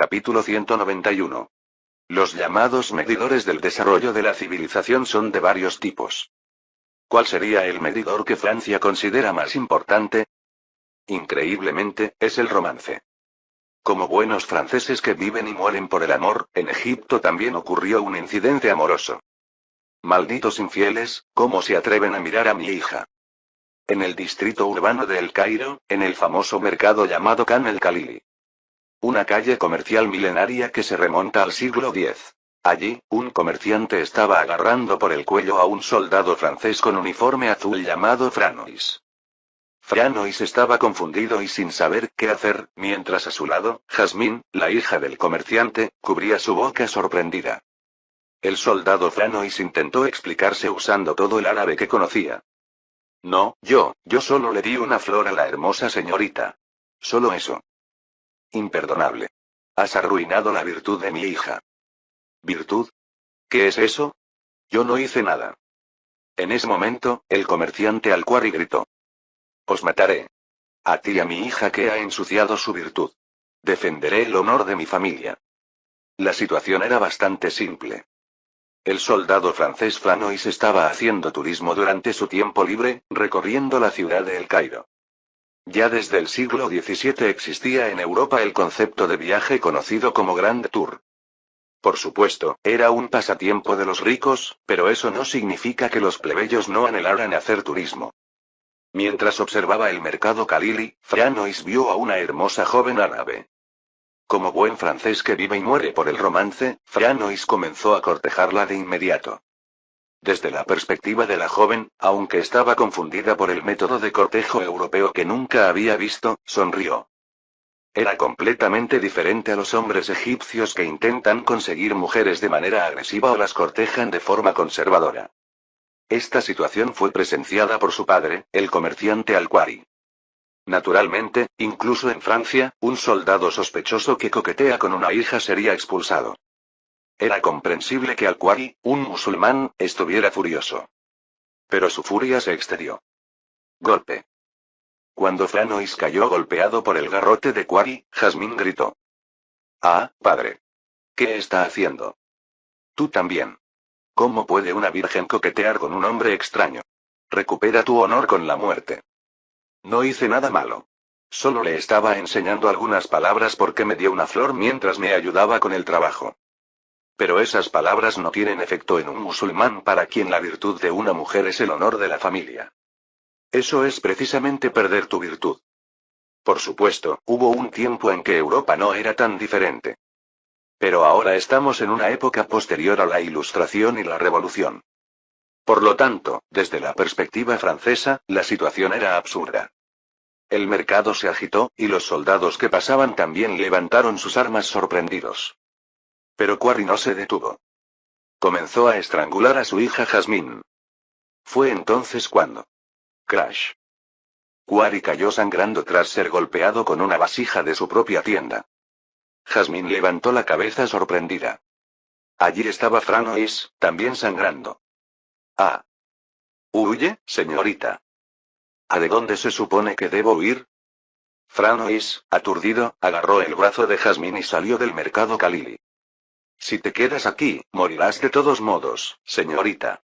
Capítulo 191. Los llamados medidores del desarrollo de la civilización son de varios tipos. ¿Cuál sería el medidor que Francia considera más importante? Increíblemente, es el romance. Como buenos franceses que viven y mueren por el amor, en Egipto también ocurrió un incidente amoroso. Malditos infieles, ¿cómo se atreven a mirar a mi hija? En el distrito urbano de El Cairo, en el famoso mercado llamado Khan el-Khalili. Una calle comercial milenaria que se remonta al siglo X. Allí, un comerciante estaba agarrando por el cuello a un soldado francés con uniforme azul llamado Franois. Franois estaba confundido y sin saber qué hacer, mientras a su lado, Jasmine, la hija del comerciante, cubría su boca sorprendida. El soldado Franois intentó explicarse usando todo el árabe que conocía. No, yo solo le di una flor a la hermosa señorita. Solo eso. Imperdonable. Has arruinado la virtud de mi hija. ¿Virtud? ¿Qué es eso? Yo no hice nada. En ese momento, el comerciante Al-Qari gritó. Os mataré. A ti y a mi hija que ha ensuciado su virtud. Defenderé el honor de mi familia. La situación era bastante simple. El soldado francés Franois estaba haciendo turismo durante su tiempo libre, recorriendo la ciudad de El Cairo. Ya desde el siglo XVII existía en Europa el concepto de viaje conocido como Grand Tour. Por supuesto, era un pasatiempo de los ricos, pero eso no significa que los plebeyos no anhelaran hacer turismo. Mientras observaba el mercado Khalili, Franois vio a una hermosa joven árabe. Como buen francés que vive y muere por el romance, Franois comenzó a cortejarla de inmediato. Desde la perspectiva de la joven, aunque estaba confundida por el método de cortejo europeo que nunca había visto, sonrió. Era completamente diferente a los hombres egipcios que intentan conseguir mujeres de manera agresiva o las cortejan de forma conservadora. Esta situación fue presenciada por su padre, el comerciante Al-Qari. Naturalmente, incluso en Francia, un soldado sospechoso que coquetea con una hija sería expulsado. Era comprensible que Al-Qari, un musulmán, estuviera furioso. Pero su furia se excedió. Golpe. Cuando Franois cayó golpeado por el garrote de Qari, Jasmine gritó. Ah, padre. ¿Qué está haciendo? Tú también. ¿Cómo puede una virgen coquetear con un hombre extraño? Recupera tu honor con la muerte. No hice nada malo. Solo le estaba enseñando algunas palabras porque me dio una flor mientras me ayudaba con el trabajo. Pero esas palabras no tienen efecto en un musulmán para quien la virtud de una mujer es el honor de la familia. Eso es precisamente perder tu virtud. Por supuesto, hubo un tiempo en que Europa no era tan diferente. Pero ahora estamos en una época posterior a la Ilustración y la Revolución. Por lo tanto, desde la perspectiva francesa, la situación era absurda. El mercado se agitó, y los soldados que pasaban también levantaron sus armas sorprendidos. Pero Qari no se detuvo. Comenzó a estrangular a su hija Jasmine. Fue entonces cuando. Crash. Qari cayó sangrando tras ser golpeado con una vasija de su propia tienda. Jasmine levantó la cabeza sorprendida. Allí estaba Franois, también sangrando. Ah. Huye, señorita. ¿A de dónde se supone que debo huir? Franois, aturdido, agarró el brazo de Jasmine y salió del mercado Khalili. Si te quedas aquí, morirás de todos modos, señorita.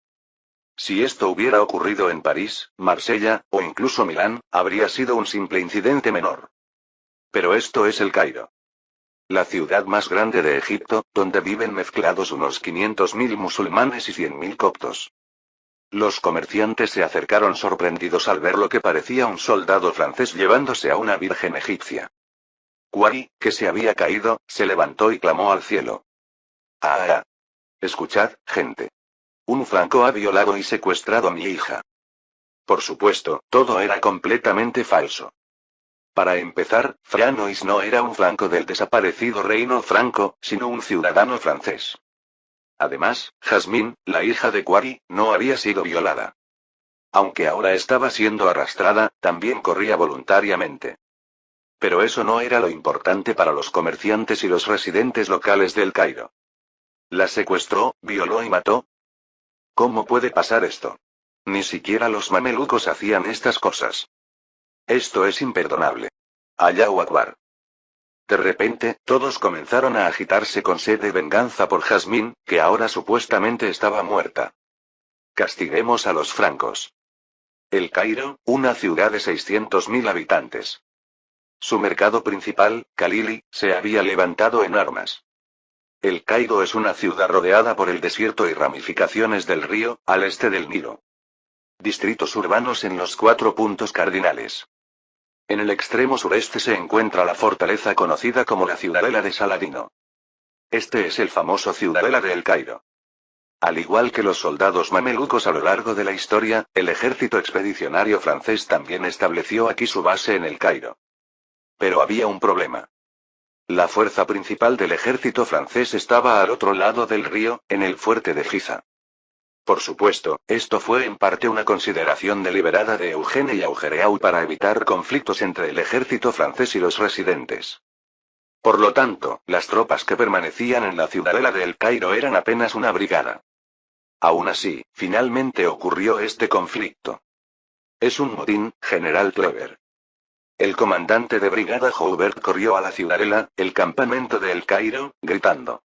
Si esto hubiera ocurrido en París, Marsella, o incluso Milán, habría sido un simple incidente menor. Pero esto es El Cairo. La ciudad más grande de Egipto, donde viven mezclados unos 500.000 musulmanes y 100.000 coptos. Los comerciantes se acercaron sorprendidos al ver lo que parecía un soldado francés llevándose a una virgen egipcia. Qari, que se había caído, se levantó y clamó al cielo. ¡Ah! Escuchad, gente. Un franco ha violado y secuestrado a mi hija. Por supuesto, todo era completamente falso. Para empezar, Franois no era un franco del desaparecido reino franco, sino un ciudadano francés. Además, Jasmine, la hija de Qari, no había sido violada. Aunque ahora estaba siendo arrastrada, también corría voluntariamente. Pero eso no era lo importante para los comerciantes y los residentes locales de El Cairo. ¿La secuestró, violó y mató? ¿Cómo puede pasar esto? Ni siquiera los mamelucos hacían estas cosas. Esto es imperdonable. Allahu Akbar. De repente, todos comenzaron a agitarse con sed de venganza por Jazmín, que ahora supuestamente estaba muerta. Castiguemos a los francos. El Cairo, una ciudad de 600.000 habitantes. Su mercado principal, Khalili, se había levantado en armas. El Cairo es una ciudad rodeada por el desierto y ramificaciones del río, al este del Nilo. Distritos urbanos en los 4 puntos cardinales. En el extremo sureste se encuentra la fortaleza conocida como la Ciudadela de Saladino. Este es el famoso Ciudadela de El Cairo. Al igual que los soldados mamelucos a lo largo de la historia, el ejército expedicionario francés también estableció aquí su base en El Cairo. Pero había un problema. La fuerza principal del ejército francés estaba al otro lado del río, en el fuerte de Giza. Por supuesto, esto fue en parte una consideración deliberada de Eugène y Augereau para evitar conflictos entre el ejército francés y los residentes. Por lo tanto, las tropas que permanecían en la ciudadela de El Cairo eran apenas una brigada. Aún así, finalmente ocurrió este conflicto. Es un motín, General Kleber. El comandante de brigada Joubert corrió a la ciudadela, el campamento de El Cairo, gritando.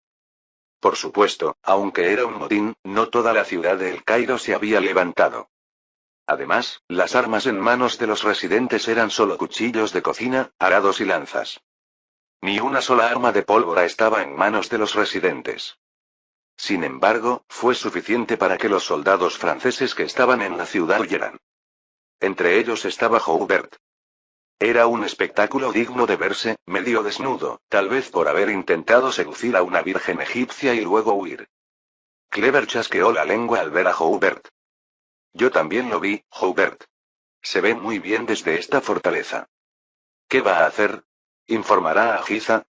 Por supuesto, aunque era un motín, no toda la ciudad de El Cairo se había levantado. Además, las armas en manos de los residentes eran solo cuchillos de cocina, arados y lanzas. Ni una sola arma de pólvora estaba en manos de los residentes. Sin embargo, fue suficiente para que los soldados franceses que estaban en la ciudad huyeran. Entre ellos estaba Joubert. Era un espectáculo digno de verse, medio desnudo, tal vez por haber intentado seducir a una virgen egipcia y luego huir. Kleber chasqueó la lengua al ver a Joubert. Yo también lo vi, Joubert. Se ve muy bien desde esta fortaleza. ¿Qué va a hacer? ¿Informará a Giza?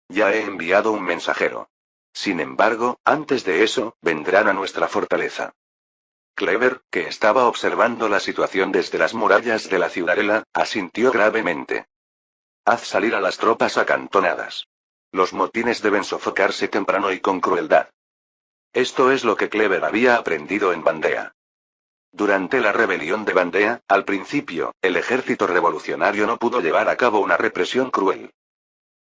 Ya he enviado un mensajero. Sin embargo, antes de eso, vendrán a nuestra fortaleza. Kleber, que estaba observando la situación desde las murallas de la ciudadela, asintió gravemente. Haz salir a las tropas acantonadas. Los motines deben sofocarse temprano y con crueldad. Esto es lo que Kleber había aprendido en Vandea. Durante la rebelión de Vandea, al principio, el ejército revolucionario no pudo llevar a cabo una represión cruel.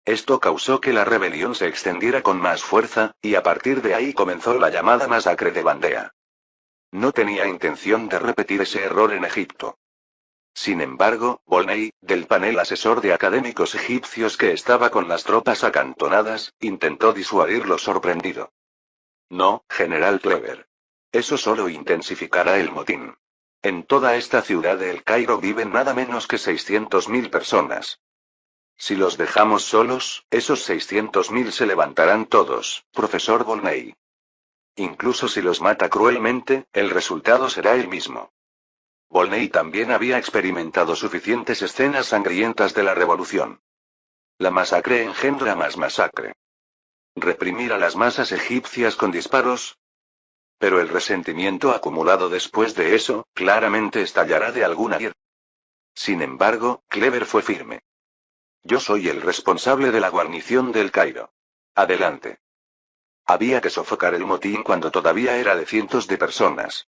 Esto causó que la rebelión se extendiera con más fuerza, y a partir de ahí comenzó la llamada masacre de Vandea. No tenía intención de repetir ese error en Egipto. Sin embargo, Volney, del panel asesor de académicos egipcios que estaba con las tropas acantonadas, intentó disuadirlo sorprendido. No, General Kleber. Eso solo intensificará el motín. En toda esta ciudad de El Cairo viven nada menos que 600.000 personas. Si los dejamos solos, esos 600.000 se levantarán todos, profesor Volney. Incluso si los mata cruelmente, el resultado será el mismo. Volney también había experimentado suficientes escenas sangrientas de la revolución. La masacre engendra más masacre. Reprimir a las masas egipcias con disparos. Pero el resentimiento acumulado después de eso, claramente estallará de alguna manera. Sin embargo, Kleber fue firme. Yo soy el responsable de la guarnición del Cairo. Adelante. Había que sofocar el motín cuando todavía era de cientos de personas.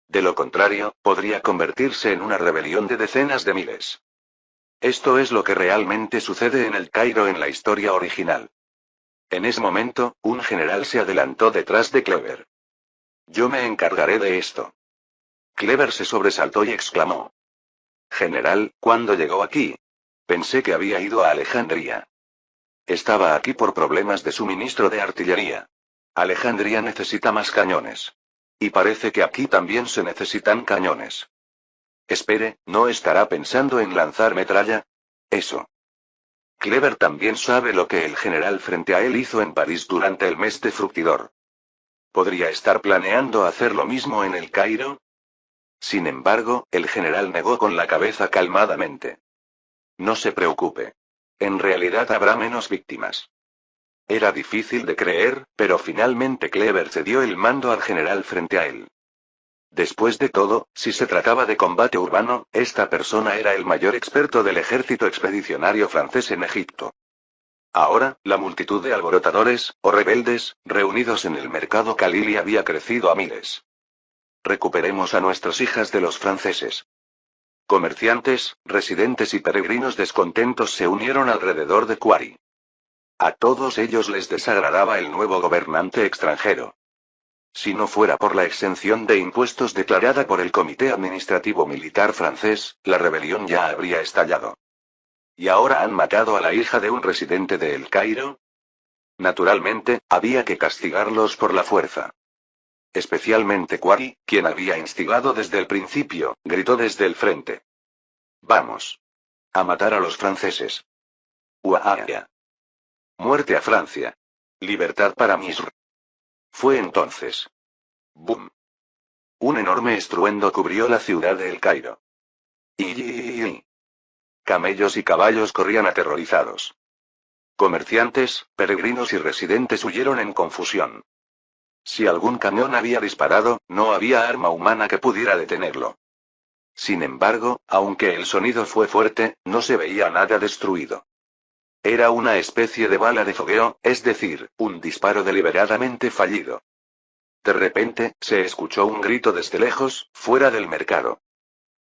De lo contrario, podría convertirse en una rebelión de decenas de miles. Esto es lo que realmente sucede en El Cairo en la historia original. En ese momento, un general se adelantó detrás de Kleber. Yo me encargaré de esto. Kleber se sobresaltó y exclamó. General, ¿cuándo llegó aquí? Pensé que había ido a Alejandría. Estaba aquí por problemas de suministro de artillería. Alejandría necesita más cañones. Y parece que aquí también se necesitan cañones. Espere, ¿no estará pensando en lanzar metralla? Eso. Kleber también sabe lo que el general frente a él hizo en París durante el mes de Fructidor. ¿Podría estar planeando hacer lo mismo en El Cairo? Sin embargo, el general negó con la cabeza calmadamente. No se preocupe. En realidad habrá menos víctimas. Era difícil de creer, pero finalmente Kleber cedió el mando al general frente a él. Después de todo, si se trataba de combate urbano, esta persona era el mayor experto del ejército expedicionario francés en Egipto. Ahora, la multitud de alborotadores, o rebeldes, reunidos en el mercado Khalili había crecido a miles. Recuperemos a nuestras hijas de los franceses. Comerciantes, residentes y peregrinos descontentos se unieron alrededor de Quarry. A todos ellos les desagradaba el nuevo gobernante extranjero. Si no fuera por la exención de impuestos declarada por el Comité Administrativo Militar francés, la rebelión ya habría estallado. ¿Y ahora han matado a la hija de un residente de El Cairo? Naturalmente, había que castigarlos por la fuerza. Especialmente Quarry, quien había instigado desde el principio, gritó desde el frente. Vamos. A matar a los franceses. Uaaya. Muerte a Francia. Libertad para Misr. Fue entonces. ¡Bum! Un enorme estruendo cubrió la ciudad de El Cairo. Y camellos y caballos corrían aterrorizados. Comerciantes, peregrinos y residentes huyeron en confusión. Si algún cañón había disparado, no había arma humana que pudiera detenerlo. Sin embargo, aunque el sonido fue fuerte, no se veía nada destruido. Era una especie de bala de fogueo, es decir, un disparo deliberadamente fallido. De repente, se escuchó un grito desde lejos, fuera del mercado.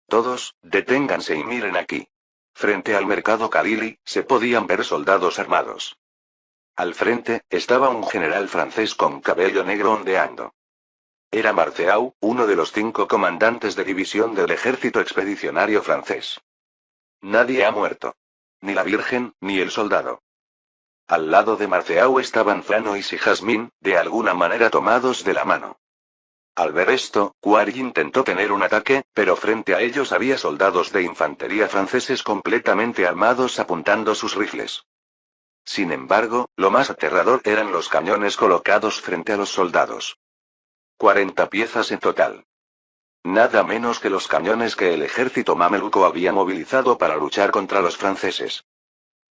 Todos, deténganse y miren aquí. Frente al mercado Khalili, se podían ver soldados armados. Al frente, estaba un general francés con cabello negro ondeando. Era Marceau, uno de los 5 comandantes de división del ejército expedicionario francés. Nadie ha muerto. Ni la Virgen, ni el soldado. Al lado de Marceau estaban Franois y Jasmine, de alguna manera tomados de la mano. Al ver esto, Quarry intentó tener un ataque, pero frente a ellos había soldados de infantería franceses completamente armados apuntando sus rifles. Sin embargo, lo más aterrador eran los cañones colocados frente a los soldados. 40 piezas en total. Nada menos que los cañones que el ejército mameluco había movilizado para luchar contra los franceses.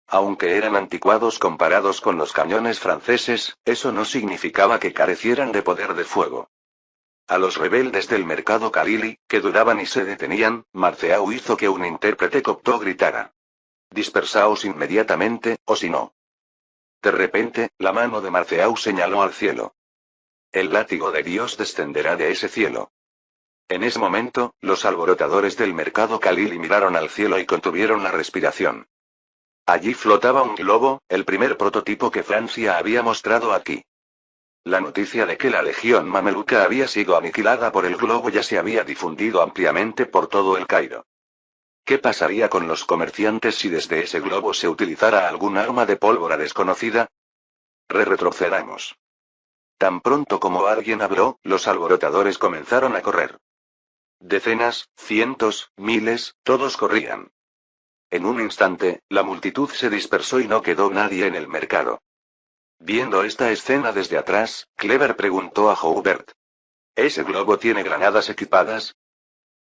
Aunque eran anticuados comparados con los cañones franceses, eso no significaba que carecieran de poder de fuego. A los rebeldes del mercado Khalili, que dudaban y se detenían, Marceau hizo que un intérprete copto gritara. Dispersaos inmediatamente, o si no. De repente, la mano de Marceau señaló al cielo. El látigo de Dios descenderá de ese cielo. En ese momento, los alborotadores del mercado Khalili miraron al cielo y contuvieron la respiración. Allí flotaba un globo, el primer prototipo que Francia había mostrado aquí. La noticia de que la legión mameluca había sido aniquilada por el globo ya se había difundido ampliamente por todo el Cairo. ¿Qué pasaría con los comerciantes si desde ese globo se utilizara algún arma de pólvora desconocida? Retrocedamos. Tan pronto como alguien habló, los alborotadores comenzaron a correr. Decenas, cientos, miles, todos corrían. En un instante, la multitud se dispersó y no quedó nadie en el mercado. Viendo esta escena desde atrás, Clever preguntó a Joubert. ¿Ese globo tiene granadas equipadas?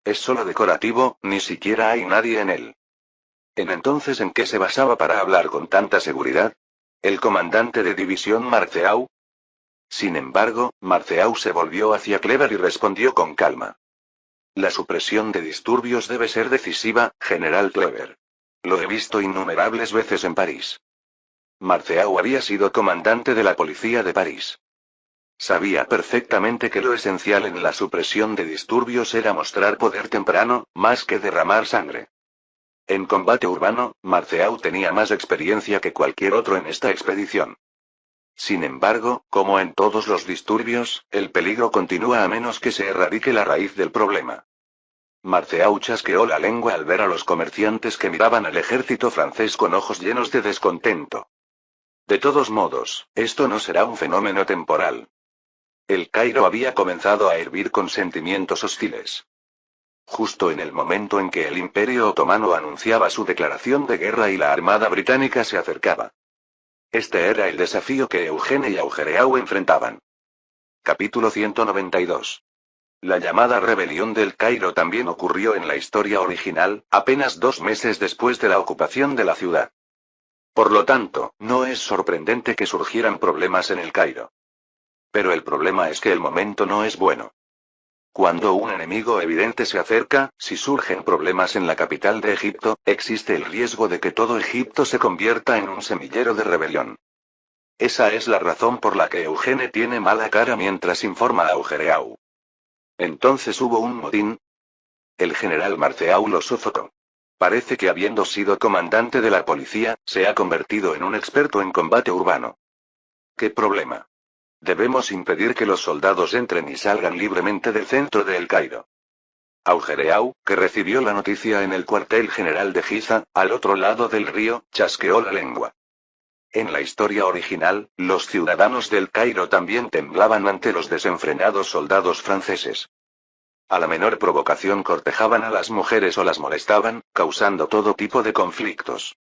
Es solo decorativo, ni siquiera hay nadie en él. Entonces, ¿en qué se basaba para hablar con tanta seguridad? ¿El comandante de división Marceau? Sin embargo, Marceau se volvió hacia Clever y respondió con calma. La supresión de disturbios debe ser decisiva, General Clever. Lo he visto innumerables veces en París. Marceau había sido comandante de la policía de París. Sabía perfectamente que lo esencial en la supresión de disturbios era mostrar poder temprano, más que derramar sangre. En combate urbano, Marceau tenía más experiencia que cualquier otro en esta expedición. Sin embargo, como en todos los disturbios, el peligro continúa a menos que se erradique la raíz del problema. Marceau chasqueó la lengua al ver a los comerciantes que miraban al ejército francés con ojos llenos de descontento. De todos modos, esto no será un fenómeno temporal. El Cairo había comenzado a hervir con sentimientos hostiles. Justo en el momento en que el Imperio Otomano anunciaba su declaración de guerra y la Armada Británica se acercaba. Este era el desafío que Eugene y Augereau enfrentaban. Capítulo 192. La llamada rebelión del Cairo también ocurrió en la historia original, apenas 2 meses después de la ocupación de la ciudad. Por lo tanto, no es sorprendente que surgieran problemas en el Cairo. Pero el problema es que el momento no es bueno. Cuando un enemigo evidente se acerca, si surgen problemas en la capital de Egipto, existe el riesgo de que todo Egipto se convierta en un semillero de rebelión. Esa es la razón por la que Eugene tiene mala cara mientras informa a Augereau. Entonces hubo un motín. El general Marceau lo sofocó. Parece que habiendo sido comandante de la policía, se ha convertido en un experto en combate urbano. ¿Qué problema? Debemos impedir que los soldados entren y salgan libremente del centro de El Cairo. Augereau, que recibió la noticia en el cuartel general de Giza, al otro lado del río, chasqueó la lengua. En la historia original, los ciudadanos del Cairo también temblaban ante los desenfrenados soldados franceses. A la menor provocación cortejaban a las mujeres o las molestaban, causando todo tipo de conflictos.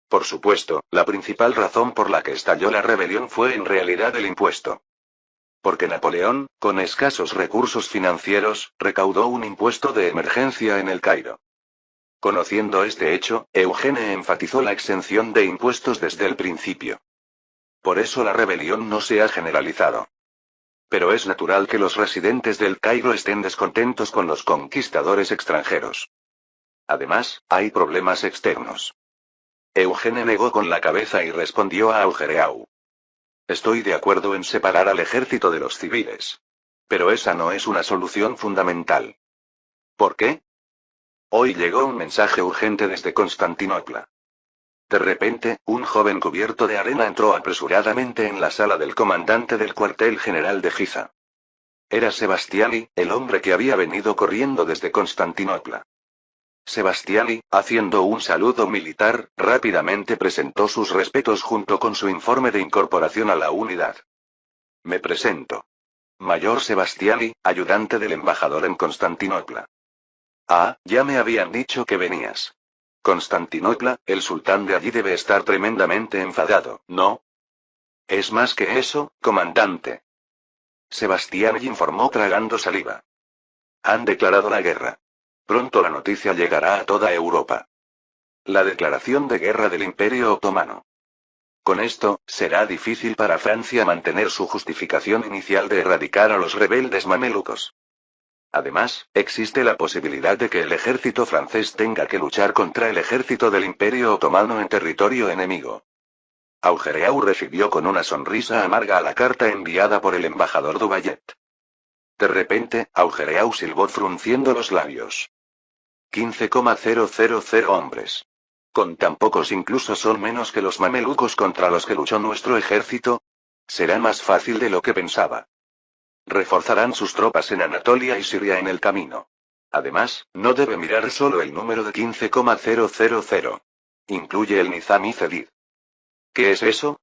Por supuesto, la principal razón por la que estalló la rebelión fue en realidad el impuesto. Porque Napoleón, con escasos recursos financieros, recaudó un impuesto de emergencia en el Cairo. Conociendo este hecho, Eugene enfatizó la exención de impuestos desde el principio. Por eso la rebelión no se ha generalizado. Pero es natural que los residentes del Cairo estén descontentos con los conquistadores extranjeros. Además, hay problemas externos. Eugene negó con la cabeza y respondió a Augereau. Estoy de acuerdo en separar al ejército de los civiles. Pero esa no es una solución fundamental. ¿Por qué? Hoy llegó un mensaje urgente desde Constantinopla. De repente, un joven cubierto de arena entró apresuradamente en la sala del comandante del cuartel general de Giza. Era Sebastiani, el hombre que había venido corriendo desde Constantinopla. Sebastiani, haciendo un saludo militar, rápidamente presentó sus respetos junto con su informe de incorporación a la unidad. Me presento. Mayor Sebastiani, ayudante del embajador en Constantinopla. Ah, ya me habían dicho que venías. Constantinopla, el sultán de allí debe estar tremendamente enfadado, ¿no? Es más que eso, comandante. Sebastián informó tragando saliva. Han declarado la guerra. Pronto la noticia llegará a toda Europa. La declaración de guerra del Imperio Otomano. Con esto, será difícil para Francia mantener su justificación inicial de erradicar a los rebeldes mamelucos. Además, existe la posibilidad de que el ejército francés tenga que luchar contra el ejército del Imperio Otomano en territorio enemigo. Augereau recibió con una sonrisa amarga la carta enviada por el embajador Dubayet. De repente, Augereau silbó frunciendo los labios. 15,000 hombres. Con tan pocos incluso son menos que los mamelucos contra los que luchó nuestro ejército. Será más fácil de lo que pensaba. Reforzarán sus tropas en Anatolia y Siria en el camino. Además, no debe mirar solo el número de 15,000. Incluye el Nizam y Cedid. ¿Qué es eso?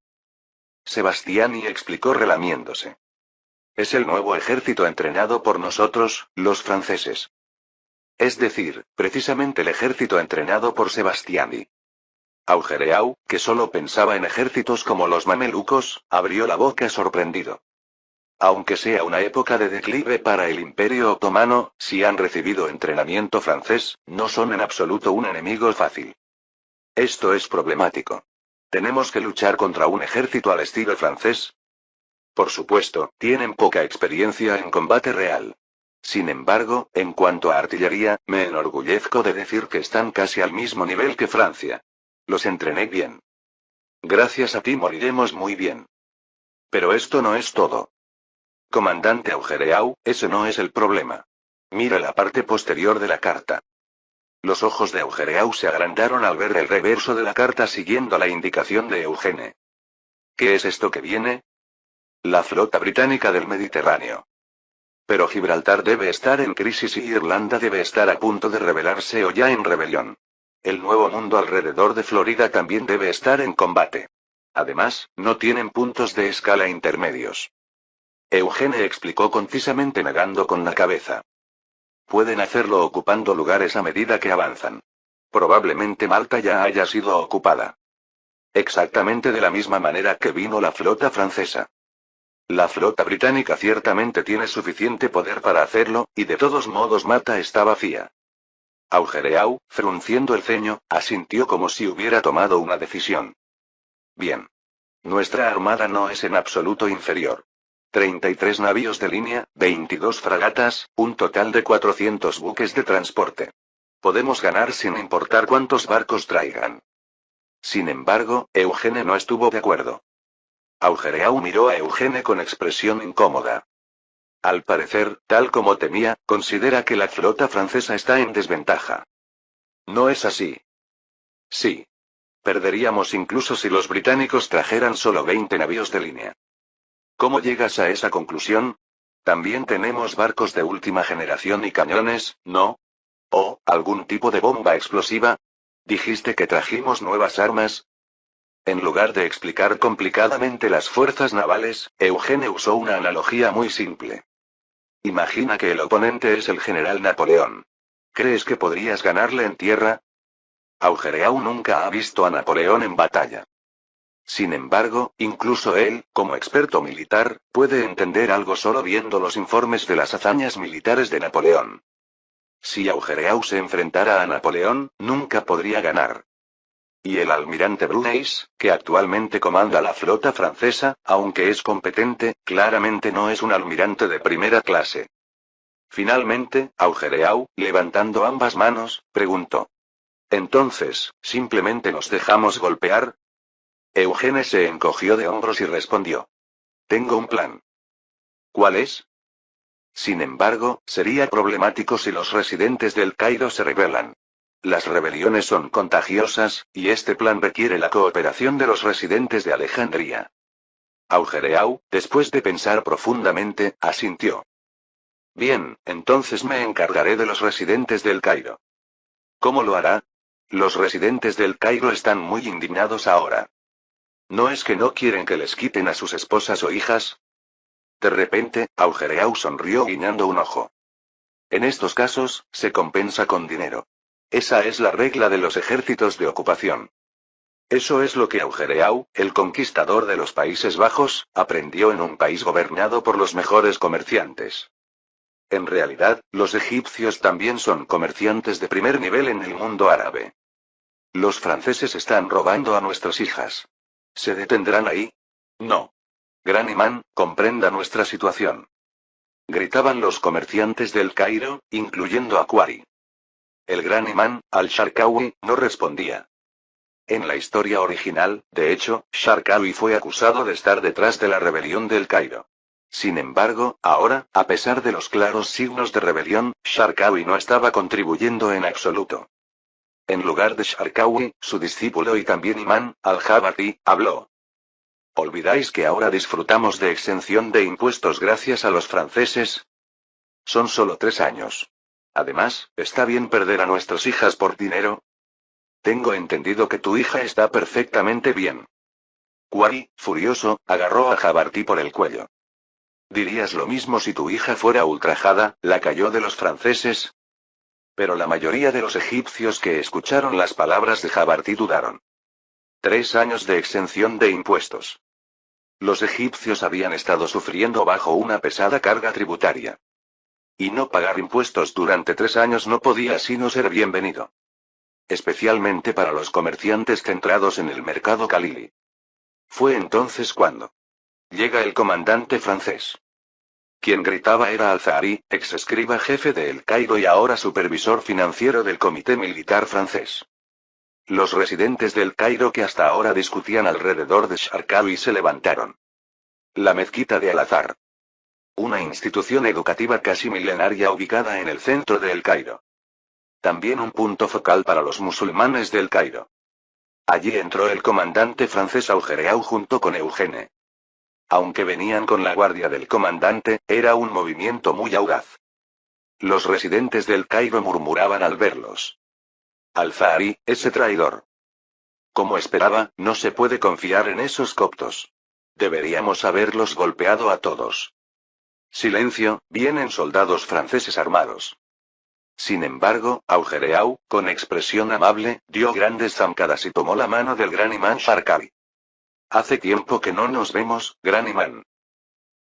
Sebastiani explicó relamiéndose. Es el nuevo ejército entrenado por nosotros, los franceses. Es decir, precisamente el ejército entrenado por Sebastiani. Augereau, que solo pensaba en ejércitos como los mamelucos, abrió la boca sorprendido. Aunque sea una época de declive para el Imperio Otomano, si han recibido entrenamiento francés, no son en absoluto un enemigo fácil. Esto es problemático. ¿Tenemos que luchar contra un ejército al estilo francés? Por supuesto, tienen poca experiencia en combate real. Sin embargo, en cuanto a artillería, me enorgullezco de decir que están casi al mismo nivel que Francia. Los entrené bien. Gracias a ti moriremos muy bien. Pero esto no es todo. Comandante Augereau, ese no es el problema. Mira la parte posterior de la carta. Los ojos de Augereau se agrandaron al ver el reverso de la carta siguiendo la indicación de Eugene. ¿Qué es esto que viene? La flota británica del Mediterráneo. Pero Gibraltar debe estar en crisis y Irlanda debe estar a punto de rebelarse o ya en rebelión. El nuevo mundo alrededor de Florida también debe estar en combate. Además, no tienen puntos de escala intermedios. Eugene explicó concisamente negando con la cabeza. Pueden hacerlo ocupando lugares a medida que avanzan. Probablemente Malta ya haya sido ocupada. Exactamente de la misma manera que vino la flota francesa. La flota británica ciertamente tiene suficiente poder para hacerlo, y de todos modos Malta está vacía. Augereau, frunciendo el ceño, asintió como si hubiera tomado una decisión. Bien. Nuestra armada no es en absoluto inferior. 33 navíos de línea, 22 fragatas, un total de 400 buques de transporte. Podemos ganar sin importar cuántos barcos traigan. Sin embargo, Eugene no estuvo de acuerdo. Augereau miró a Eugene con expresión incómoda. Al parecer, tal como temía, considera que la flota francesa está en desventaja. No es así. Sí. Perderíamos incluso si los británicos trajeran solo 20 navíos de línea. ¿Cómo llegas a esa conclusión? También tenemos barcos de última generación y cañones, ¿no? ¿O algún tipo de bomba explosiva? ¿Dijiste que trajimos nuevas armas? En lugar de explicar complicadamente las fuerzas navales, Eugene usó una analogía muy simple. Imagina que el oponente es el general Napoleón. ¿Crees que podrías ganarle en tierra? Augereau nunca ha visto a Napoleón en batalla. Sin embargo, incluso él, como experto militar, puede entender algo solo viendo los informes de las hazañas militares de Napoleón. Si Augereau se enfrentara a Napoleón, nunca podría ganar. Y el almirante Bruneis, que actualmente comanda la flota francesa, aunque es competente, claramente no es un almirante de primera clase. Finalmente, Augereau, levantando ambas manos, preguntó. Entonces, ¿simplemente nos dejamos golpear? Eugene se encogió de hombros y respondió. Tengo un plan. ¿Cuál es? Sin embargo, sería problemático si los residentes del Cairo se rebelan. Las rebeliones son contagiosas, y este plan requiere la cooperación de los residentes de Alejandría. Augereau, después de pensar profundamente, asintió. Bien, entonces me encargaré de los residentes del Cairo. ¿Cómo lo hará? Los residentes del Cairo están muy indignados ahora. ¿No es que no quieren que les quiten a sus esposas o hijas? De repente, Augereau sonrió guiñando un ojo. En estos casos, se compensa con dinero. Esa es la regla de los ejércitos de ocupación. Eso es lo que Augereau, el conquistador de los Países Bajos, aprendió en un país gobernado por los mejores comerciantes. En realidad, los egipcios también son comerciantes de primer nivel en el mundo árabe. Los franceses están robando a nuestras hijas. ¿Se detendrán ahí? No. Gran imán, comprenda nuestra situación. Gritaban los comerciantes del Cairo, incluyendo a Qari. El gran imán, al-Sharqawi, no respondía. En la historia original, de hecho, Sharqawi fue acusado de estar detrás de la rebelión del Cairo. Sin embargo, ahora, a pesar de los claros signos de rebelión, Sharqawi no estaba contribuyendo en absoluto. En lugar de Sharqawi, su discípulo y también imán, al-Jabarti, habló. ¿Olvidáis que ahora disfrutamos de exención de impuestos gracias a los franceses? Son solo 3 años. Además, ¿está bien perder a nuestras hijas por dinero? Tengo entendido que tu hija está perfectamente bien. Qari, furioso, agarró a Jabarti por el cuello. ¿Dirías lo mismo si tu hija fuera ultrajada, la cayó de los franceses? Pero la mayoría de los egipcios que escucharon las palabras de Jabarti dudaron. 3 años de exención de impuestos. Los egipcios habían estado sufriendo bajo una pesada carga tributaria. Y no pagar impuestos durante 3 años no podía sino ser bienvenido. Especialmente para los comerciantes centrados en el mercado Kalili. Fue entonces cuando llega el comandante francés. Quien gritaba era Al-Zahari, ex escriba jefe de El Cairo y ahora supervisor financiero del Comité Militar francés. Los residentes del Cairo que hasta ahora discutían alrededor de Sharqawi se levantaron. La mezquita de Al-Azhar. Una institución educativa casi milenaria ubicada en el centro de El Cairo. También un punto focal para los musulmanes del Cairo. Allí entró el comandante francés Augereau junto con Eugene. Aunque venían con la guardia del comandante, era un movimiento muy audaz. Los residentes del Cairo murmuraban al verlos. Al-Zahari, ese traidor. Como esperaba, no se puede confiar en esos coptos. Deberíamos haberlos golpeado a todos. Silencio, vienen soldados franceses armados. Sin embargo, Augereau, con expresión amable, dio grandes zancadas y tomó la mano del gran imán Sharqawi. Hace tiempo que no nos vemos, gran imán.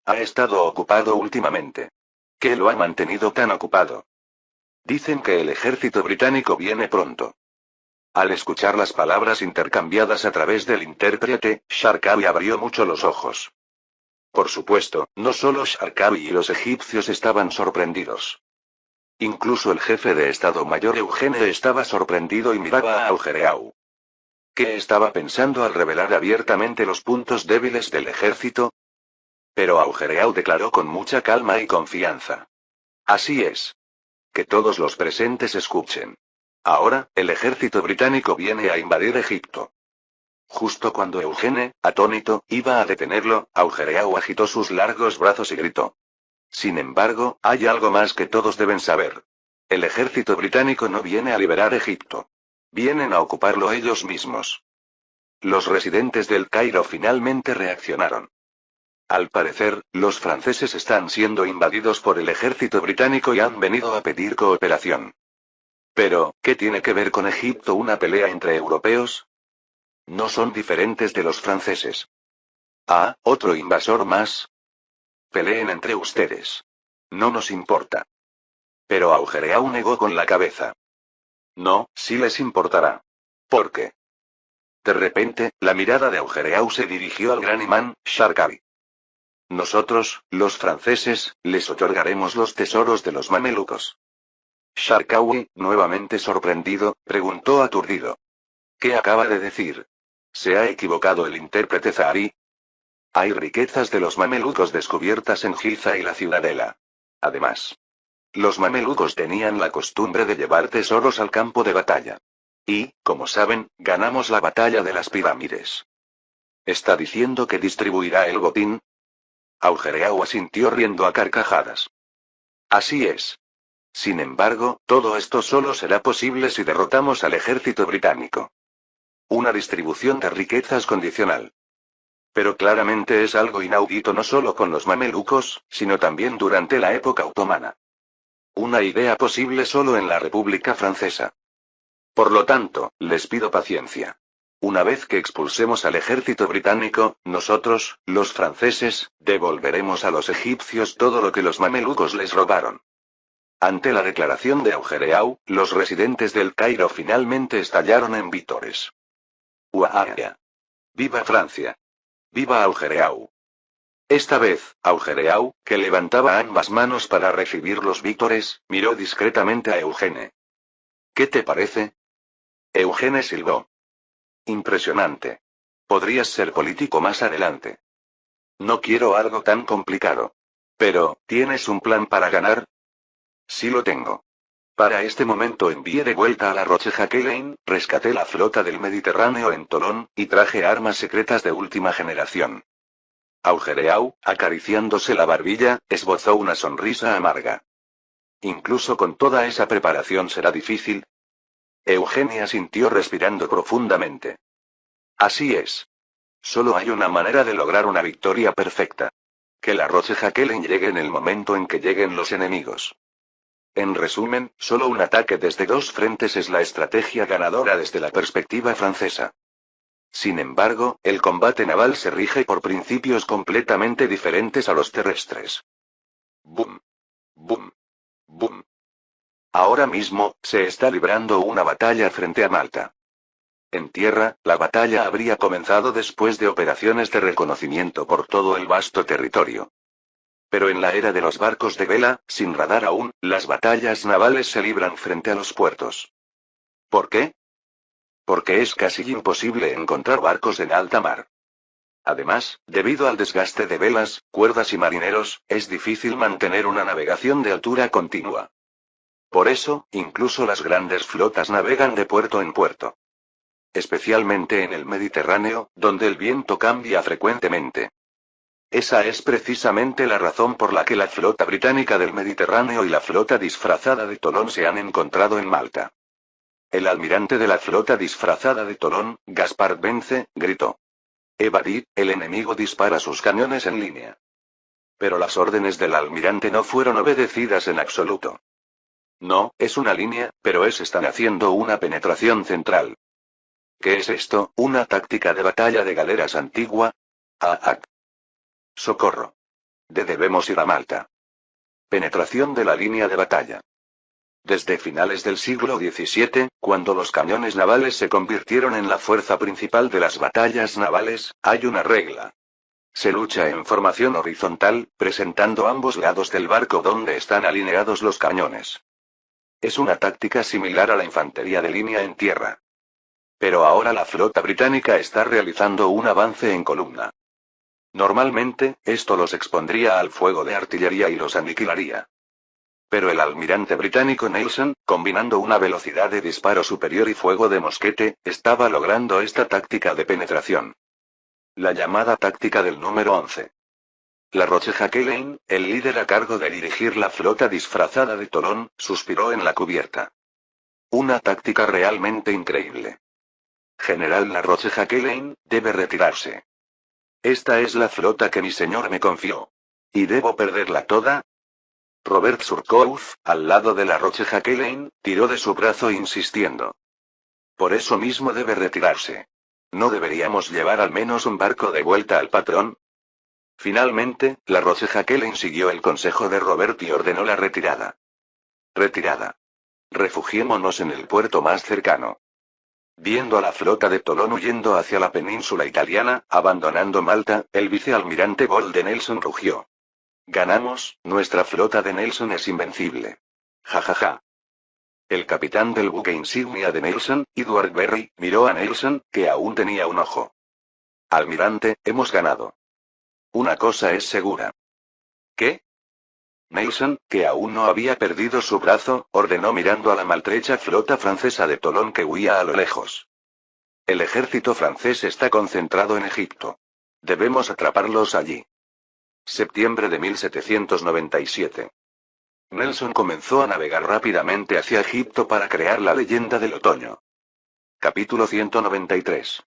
Ha estado ocupado últimamente. ¿Qué lo ha mantenido tan ocupado? Dicen que el ejército británico viene pronto. Al escuchar las palabras intercambiadas a través del intérprete, Sharqawi abrió mucho los ojos. Por supuesto, no solo Sharqawi y los egipcios estaban sorprendidos. Incluso el jefe de Estado Mayor Eugene estaba sorprendido y miraba a Augereau. ¿Qué estaba pensando al revelar abiertamente los puntos débiles del ejército? Pero Augereau declaró con mucha calma y confianza. Así es. Que todos los presentes escuchen. Ahora, el ejército británico viene a invadir Egipto. Justo cuando Eugene, atónito, iba a detenerlo, Augereau agitó sus largos brazos y gritó. Sin embargo, hay algo más que todos deben saber. El ejército británico no viene a liberar Egipto. Vienen a ocuparlo ellos mismos. Los residentes del Cairo finalmente reaccionaron. Al parecer, los franceses están siendo invadidos por el ejército británico y han venido a pedir cooperación. Pero, ¿qué tiene que ver con Egipto una pelea entre europeos? No son diferentes de los franceses. Ah, otro invasor más. Peleen entre ustedes. No nos importa. Pero Augereau negó con la cabeza. No, sí les importará. ¿Por qué? De repente, la mirada de Augereau se dirigió al gran imán, Sharkawi. Nosotros, los franceses, les otorgaremos los tesoros de los mamelucos. Sharkawi, nuevamente sorprendido, preguntó aturdido. ¿Qué acaba de decir? ¿Se ha equivocado el intérprete Zahari? Hay riquezas de los mamelucos descubiertas en Giza y la ciudadela. Además, los mamelucos tenían la costumbre de llevar tesoros al campo de batalla. Y, como saben, ganamos la batalla de las pirámides. ¿Está diciendo que distribuirá el botín? Augereau asintió riendo a carcajadas. Así es. Sin embargo, todo esto solo será posible si derrotamos al ejército británico. Una distribución de riquezas condicional. Pero claramente es algo inaudito no solo con los mamelucos, sino también durante la época otomana. Una idea posible solo en la República Francesa. Por lo tanto, les pido paciencia. Una vez que expulsemos al ejército británico, nosotros, los franceses, devolveremos a los egipcios todo lo que los mamelucos les robaron. Ante la declaración de Augereau, los residentes del Cairo finalmente estallaron en vítores. ¡Uaaa! ¡Viva Francia! ¡Viva Augereau! Esta vez, Augereau, que levantaba ambas manos para recibir los vítores, miró discretamente a Eugene. ¿Qué te parece? Eugene silbó. Impresionante. Podrías ser político más adelante. No quiero algo tan complicado. Pero, ¿tienes un plan para ganar? Sí lo tengo. Para este momento envié de vuelta a la Roche Jacqueline, rescaté la flota del Mediterráneo en Tolón, y traje armas secretas de última generación. Augereau, acariciándose la barbilla, esbozó una sonrisa amarga. Incluso con toda esa preparación será difícil. Eugenia sintió respirando profundamente. Así es. Solo hay una manera de lograr una victoria perfecta. Que la Roche Jacqueline llegue en el momento en que lleguen los enemigos. En resumen, solo un ataque desde dos frentes es la estrategia ganadora desde la perspectiva francesa. Sin embargo, el combate naval se rige por principios completamente diferentes a los terrestres. Boom. Boom. Boom. Ahora mismo, se está librando una batalla frente a Malta. En tierra, la batalla habría comenzado después de operaciones de reconocimiento por todo el vasto territorio. Pero en la era de los barcos de vela, sin radar aún, las batallas navales se libran frente a los puertos. ¿Por qué? Porque es casi imposible encontrar barcos en alta mar. Además, debido al desgaste de velas, cuerdas y marineros, es difícil mantener una navegación de altura continua. Por eso, incluso las grandes flotas navegan de puerto en puerto. Especialmente en el Mediterráneo, donde el viento cambia frecuentemente. Esa es precisamente la razón por la que la flota británica del Mediterráneo y la flota disfrazada de Tolón se han encontrado en Malta. El almirante de la flota disfrazada de Tolón, Gaspard Bence, gritó. Evadid, el enemigo dispara sus cañones en línea. Pero las órdenes del almirante no fueron obedecidas en absoluto. No, es una línea, pero están haciendo una penetración central. ¿Qué es esto, una táctica de batalla de galeras antigua? Socorro. Debemos ir a Malta. Penetración de la línea de batalla. Desde finales del siglo XVII, cuando los cañones navales se convirtieron en la fuerza principal de las batallas navales, hay una regla. Se lucha en formación horizontal, presentando ambos lados del barco donde están alineados los cañones. Es una táctica similar a la infantería de línea en tierra. Pero ahora la flota británica está realizando un avance en columna. Normalmente, esto los expondría al fuego de artillería y los aniquilaría. Pero el almirante británico Nelson, combinando una velocidad de disparo superior y fuego de mosquete, estaba logrando esta táctica de penetración. La llamada táctica del número 11. La Roche-Jacquelin, el líder a cargo de dirigir la flota disfrazada de Tolón, suspiró en la cubierta. Una táctica realmente increíble. General La Roche-Jacquelin, debe retirarse. Esta es la flota que mi señor me confió. ¿Y debo perderla toda? Robert Surcouf, al lado de La Roche-Jacquelin, tiró de su brazo insistiendo. Por eso mismo debe retirarse. ¿No deberíamos llevar al menos un barco de vuelta al patrón? Finalmente, La Roche-Jacquelin siguió el consejo de Robert y ordenó la retirada. Retirada. Refugiémonos en el puerto más cercano. Viendo a la flota de Tolón huyendo hacia la península italiana, abandonando Malta, el vicealmirante Bold de Nelson rugió. Ganamos, nuestra flota de Nelson es invencible. Ja ja ja. El capitán del buque insignia de Nelson, Edward Berry, miró a Nelson, que aún tenía un ojo. Almirante, hemos ganado. Una cosa es segura. ¿Qué? Nelson, que aún no había perdido su brazo, ordenó mirando a la maltrecha flota francesa de Tolón que huía a lo lejos. El ejército francés está concentrado en Egipto. Debemos atraparlos allí. Septiembre de 1797. Nelson comenzó a navegar rápidamente hacia Egipto para crear la leyenda del otoño. Capítulo 193.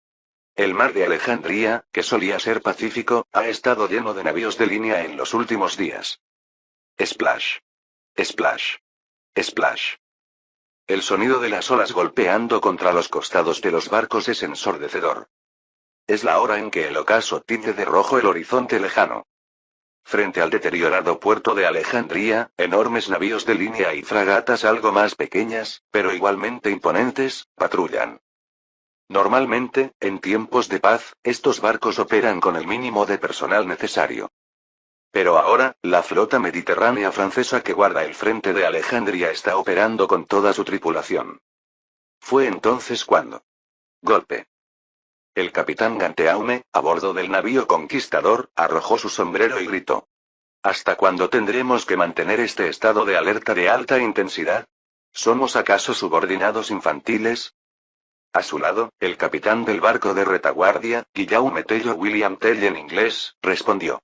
El mar de Alejandría, que solía ser pacífico, ha estado lleno de navíos de línea en los últimos días. Splash. Splash. Splash. El sonido de las olas golpeando contra los costados de los barcos es ensordecedor. Es la hora en que el ocaso tiñe de rojo el horizonte lejano. Frente al deteriorado puerto de Alejandría, enormes navíos de línea y fragatas algo más pequeñas, pero igualmente imponentes, patrullan. Normalmente, en tiempos de paz, estos barcos operan con el mínimo de personal necesario. Pero ahora, la flota mediterránea francesa que guarda el frente de Alejandría está operando con toda su tripulación. Fue entonces cuando. Golpe. El capitán Ganteaume, a bordo del navío conquistador, arrojó su sombrero y gritó. ¿Hasta cuándo tendremos que mantener este estado de alerta de alta intensidad? ¿Somos acaso subordinados infantiles? A su lado, el capitán del barco de retaguardia, Guillaume Tello William Tell en inglés, respondió.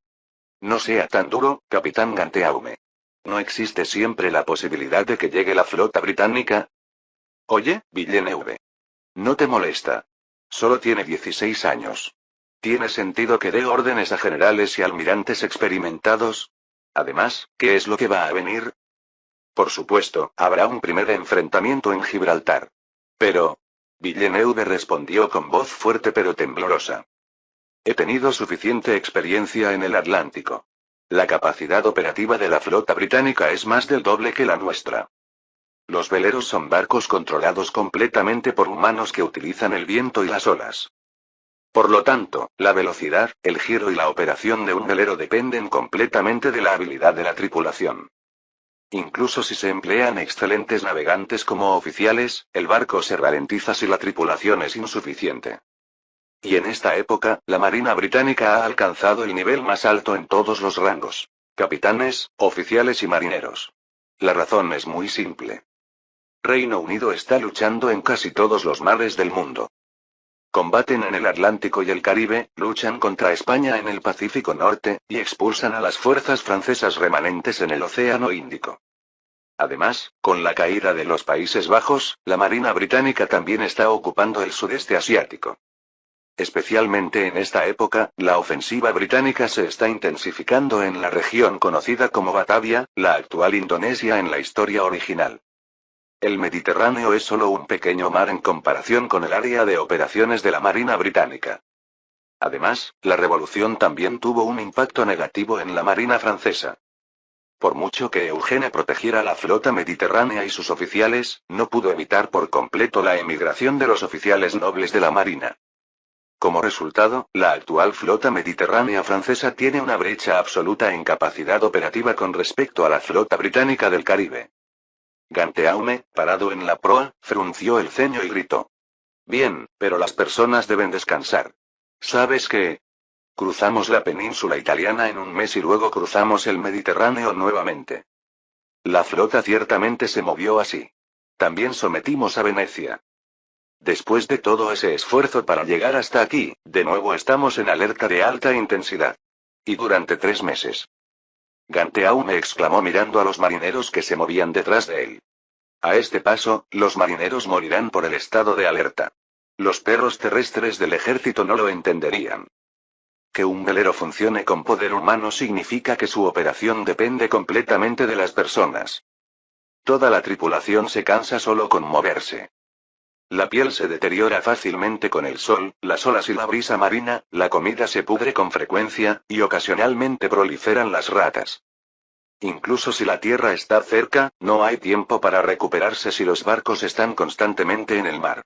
No sea tan duro, capitán Ganteaume. ¿No existe siempre la posibilidad de que llegue la flota británica? Oye, Villeneuve. ¿No te molesta? Solo tiene 16 años. ¿Tiene sentido que dé órdenes a generales y almirantes experimentados? Además, ¿qué es lo que va a venir? Por supuesto, habrá un primer enfrentamiento en Gibraltar. Pero. Villeneuve respondió con voz fuerte pero temblorosa. He tenido suficiente experiencia en el Atlántico. La capacidad operativa de la flota británica es más del doble que la nuestra. Los veleros son barcos controlados completamente por humanos que utilizan el viento y las olas. Por lo tanto, la velocidad, el giro y la operación de un velero dependen completamente de la habilidad de la tripulación. Incluso si se emplean excelentes navegantes como oficiales, el barco se ralentiza si la tripulación es insuficiente. Y en esta época, la Marina Británica ha alcanzado el nivel más alto en todos los rangos. Capitanes, oficiales y marineros. La razón es muy simple. Reino Unido está luchando en casi todos los mares del mundo. Combaten en el Atlántico y el Caribe, luchan contra España en el Pacífico Norte, y expulsan a las fuerzas francesas remanentes en el Océano Índico. Además, con la caída de los Países Bajos, la Marina Británica también está ocupando el sudeste asiático. Especialmente en esta época, la ofensiva británica se está intensificando en la región conocida como Batavia, la actual Indonesia en la historia original. El Mediterráneo es solo un pequeño mar en comparación con el área de operaciones de la Marina Británica. Además, la revolución también tuvo un impacto negativo en la Marina francesa. Por mucho que Eugene protegiera la flota mediterránea y sus oficiales, no pudo evitar por completo la emigración de los oficiales nobles de la Marina. Como resultado, la actual flota mediterránea francesa tiene una brecha absoluta en capacidad operativa con respecto a la flota británica del Caribe. Ganteaume, parado en la proa, frunció el ceño y gritó. Bien, pero las personas deben descansar. ¿Sabes qué? Cruzamos la península italiana en un mes y luego cruzamos el Mediterráneo nuevamente. La flota ciertamente se movió así. También sometimos a Venecia. Después de todo ese esfuerzo para llegar hasta aquí, de nuevo estamos en alerta de alta intensidad. Y durante 3 meses. Ganteaume exclamó mirando a los marineros que se movían detrás de él. A este paso, los marineros morirán por el estado de alerta. Los perros terrestres del ejército no lo entenderían. Que un velero funcione con poder humano significa que su operación depende completamente de las personas. Toda la tripulación se cansa solo con moverse. La piel se deteriora fácilmente con el sol, las olas y la brisa marina, la comida se pudre con frecuencia, y ocasionalmente proliferan las ratas. Incluso si la tierra está cerca, no hay tiempo para recuperarse si los barcos están constantemente en el mar.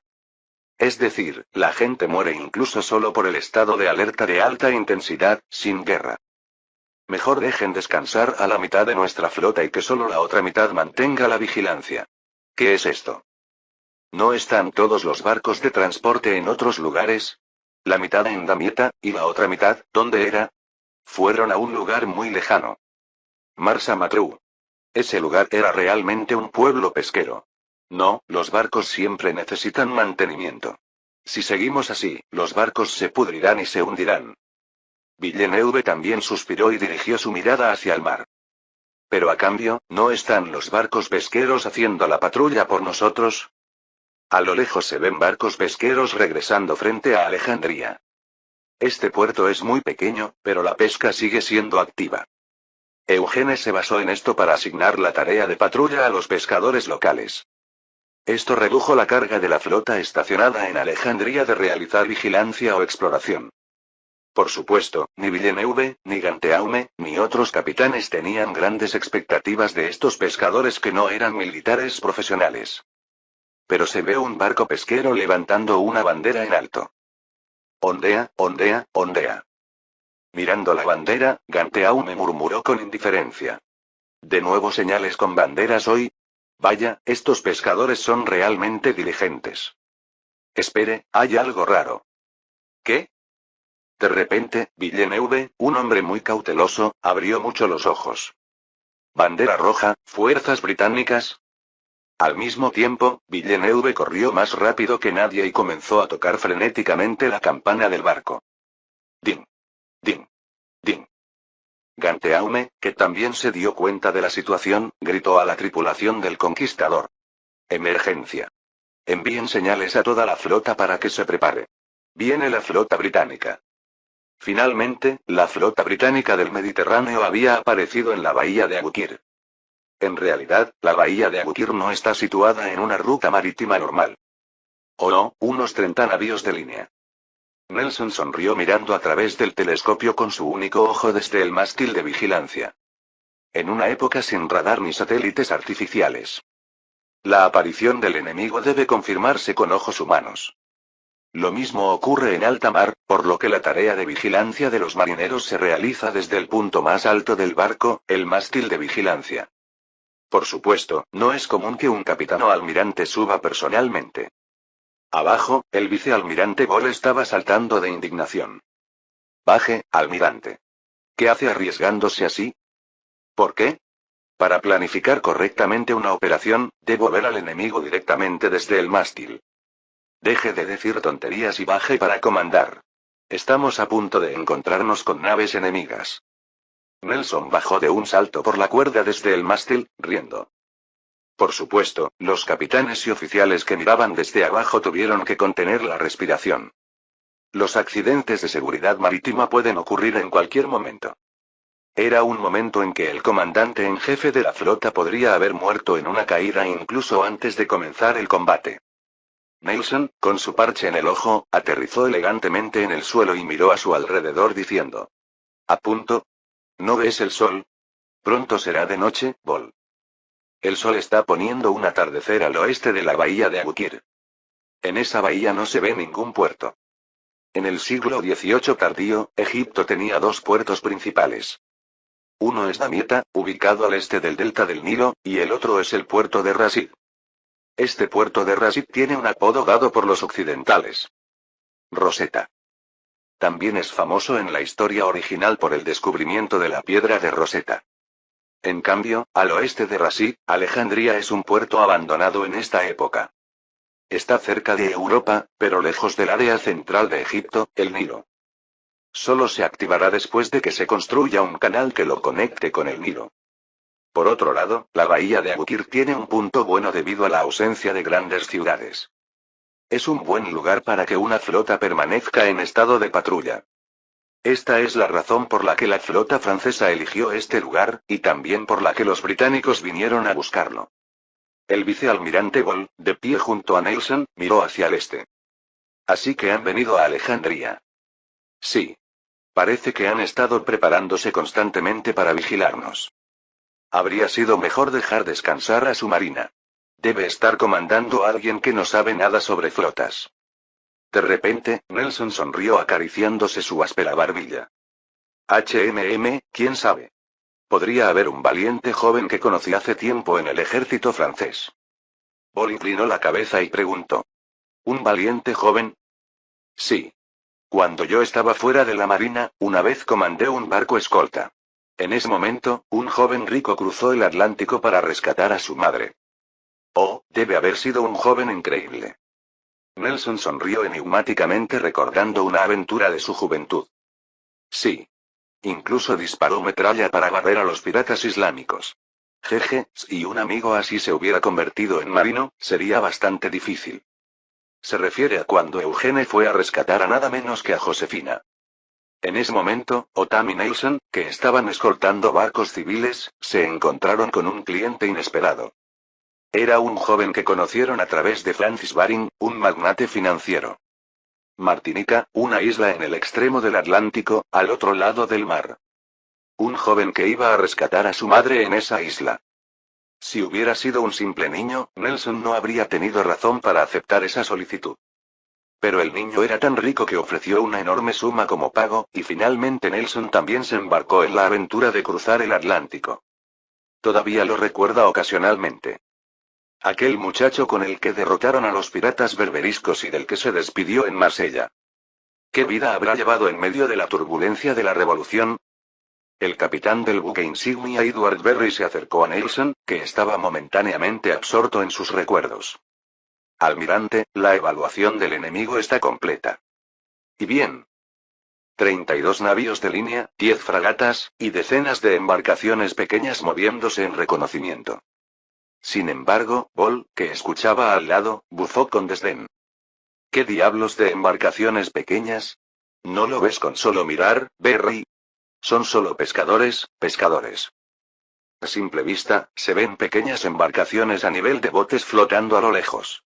Es decir, la gente muere incluso solo por el estado de alerta de alta intensidad, sin guerra. Mejor dejen descansar a la mitad de nuestra flota y que solo la otra mitad mantenga la vigilancia. ¿Qué es esto? ¿No están todos los barcos de transporte en otros lugares? La mitad en Damietta, y la otra mitad, ¿dónde era? Fueron a un lugar muy lejano. Marsa Matruh. Ese lugar era realmente un pueblo pesquero. No, los barcos siempre necesitan mantenimiento. Si seguimos así, los barcos se pudrirán y se hundirán. Villeneuve también suspiró y dirigió su mirada hacia el mar. Pero a cambio, ¿no están los barcos pesqueros haciendo la patrulla por nosotros? A lo lejos se ven barcos pesqueros regresando frente a Alejandría. Este puerto es muy pequeño, pero la pesca sigue siendo activa. Eugene se basó en esto para asignar la tarea de patrulla a los pescadores locales. Esto redujo la carga de la flota estacionada en Alejandría de realizar vigilancia o exploración. Por supuesto, ni Villeneuve, ni Ganteaume, ni otros capitanes tenían grandes expectativas de estos pescadores que no eran militares profesionales. Pero se ve un barco pesquero levantando una bandera en alto. Ondea, ondea, ondea. Mirando la bandera, Ganteaume murmuró con indiferencia. ¿De nuevo señales con banderas hoy? Vaya, estos pescadores son realmente diligentes. Espere, hay algo raro. ¿Qué? De repente, Villeneuve, un hombre muy cauteloso, abrió mucho los ojos. ¿Bandera roja, fuerzas británicas? Al mismo tiempo, Villeneuve corrió más rápido que nadie y comenzó a tocar frenéticamente la campana del barco. Din. Din. Din. Ganteaume, que también se dio cuenta de la situación, gritó a la tripulación del Conquistador. Emergencia. Envíen señales a toda la flota para que se prepare. Viene la flota británica. Finalmente, la flota británica del Mediterráneo había aparecido en la bahía de Abukir. En realidad, la bahía de Abukir no está situada en una ruta marítima normal. Oh no, unos 30 navíos de línea. Nelson sonrió mirando a través del telescopio con su único ojo desde el mástil de vigilancia. En una época sin radar ni satélites artificiales. La aparición del enemigo debe confirmarse con ojos humanos. Lo mismo ocurre en alta mar, por lo que la tarea de vigilancia de los marineros se realiza desde el punto más alto del barco, el mástil de vigilancia. Por supuesto, no es común que un capitán o almirante suba personalmente. Abajo, el vicealmirante Ball estaba saltando de indignación. Baje, almirante. ¿Qué hace arriesgándose así? ¿Por qué? Para planificar correctamente una operación, debo ver al enemigo directamente desde el mástil. Deje de decir tonterías y baje para comandar. Estamos a punto de encontrarnos con naves enemigas. Nelson bajó de un salto por la cuerda desde el mástil, riendo. Por supuesto, los capitanes y oficiales que miraban desde abajo tuvieron que contener la respiración. Los accidentes de seguridad marítima pueden ocurrir en cualquier momento. Era un momento en que el comandante en jefe de la flota podría haber muerto en una caída incluso antes de comenzar el combate. Nelson, con su parche en el ojo, aterrizó elegantemente en el suelo y miró a su alrededor diciendo: ¿A punto? ¿No ves el sol? Pronto será de noche, Ball. El sol está poniendo un atardecer al oeste de la bahía de Abukir. En esa bahía no se ve ningún puerto. En el siglo XVIII tardío, Egipto tenía 2 puertos principales. Uno es Damietta, ubicado al este del delta del Nilo, y el otro es el puerto de Rasid. Este puerto de Rasid tiene un apodo dado por los occidentales. Rosetta. También es famoso en la historia original por el descubrimiento de la piedra de Rosetta. En cambio, al oeste de Rasí, Alejandría es un puerto abandonado en esta época. Está cerca de Europa, pero lejos del área central de Egipto, el Nilo. Solo se activará después de que se construya un canal que lo conecte con el Nilo. Por otro lado, la bahía de Abukir tiene un punto bueno debido a la ausencia de grandes ciudades. Es un buen lugar para que una flota permanezca en estado de patrulla. Esta es la razón por la que la flota francesa eligió este lugar, y también por la que los británicos vinieron a buscarlo. El vicealmirante Ball, de pie junto a Nelson, miró hacia el este. Así que han venido a Alejandría. Sí. Parece que han estado preparándose constantemente para vigilarnos. Habría sido mejor dejar descansar a su marina. Debe estar comandando a alguien que no sabe nada sobre flotas. De repente, Nelson sonrió acariciándose su áspera barbilla. ¿Quién sabe? Podría haber un valiente joven que conocí hace tiempo en el ejército francés. Ball inclinó la cabeza y preguntó. ¿Un valiente joven? Sí. Cuando yo estaba fuera de la marina, una vez comandé un barco escolta. En ese momento, un joven rico cruzó el Atlántico para rescatar a su madre. Oh, debe haber sido un joven increíble. Nelson sonrió enigmáticamente recordando una aventura de su juventud. Sí. Incluso disparó metralla para barrer a los piratas islámicos. Jeje, si un amigo así se hubiera convertido en marino, sería bastante difícil. Se refiere a cuando Eugene fue a rescatar a nada menos que a Josefina. En ese momento, Otam y Nelson, que estaban escoltando barcos civiles, se encontraron con un cliente inesperado. Era un joven que conocieron a través de Francis Baring, un magnate financiero. Martinica, una isla en el extremo del Atlántico, al otro lado del mar. Un joven que iba a rescatar a su madre en esa isla. Si hubiera sido un simple niño, Nelson no habría tenido razón para aceptar esa solicitud. Pero el niño era tan rico que ofreció una enorme suma como pago, y finalmente Nelson también se embarcó en la aventura de cruzar el Atlántico. Todavía lo recuerda ocasionalmente. Aquel muchacho con el que derrotaron a los piratas berberiscos y del que se despidió en Marsella. ¿Qué vida habrá llevado en medio de la turbulencia de la revolución? El capitán del buque insignia Edward Berry se acercó a Nelson, que estaba momentáneamente absorto en sus recuerdos. Almirante, la evaluación del enemigo está completa. ¿Y bien? 32 navíos de línea, 10 fragatas, y decenas de embarcaciones pequeñas moviéndose en reconocimiento. Sin embargo, Ball, que escuchaba al lado, bufó con desdén. ¿Qué diablos de embarcaciones pequeñas? ¿No lo ves con solo mirar, Berry? Son solo pescadores, pescadores. A simple vista, se ven pequeñas embarcaciones a nivel de botes flotando a lo lejos.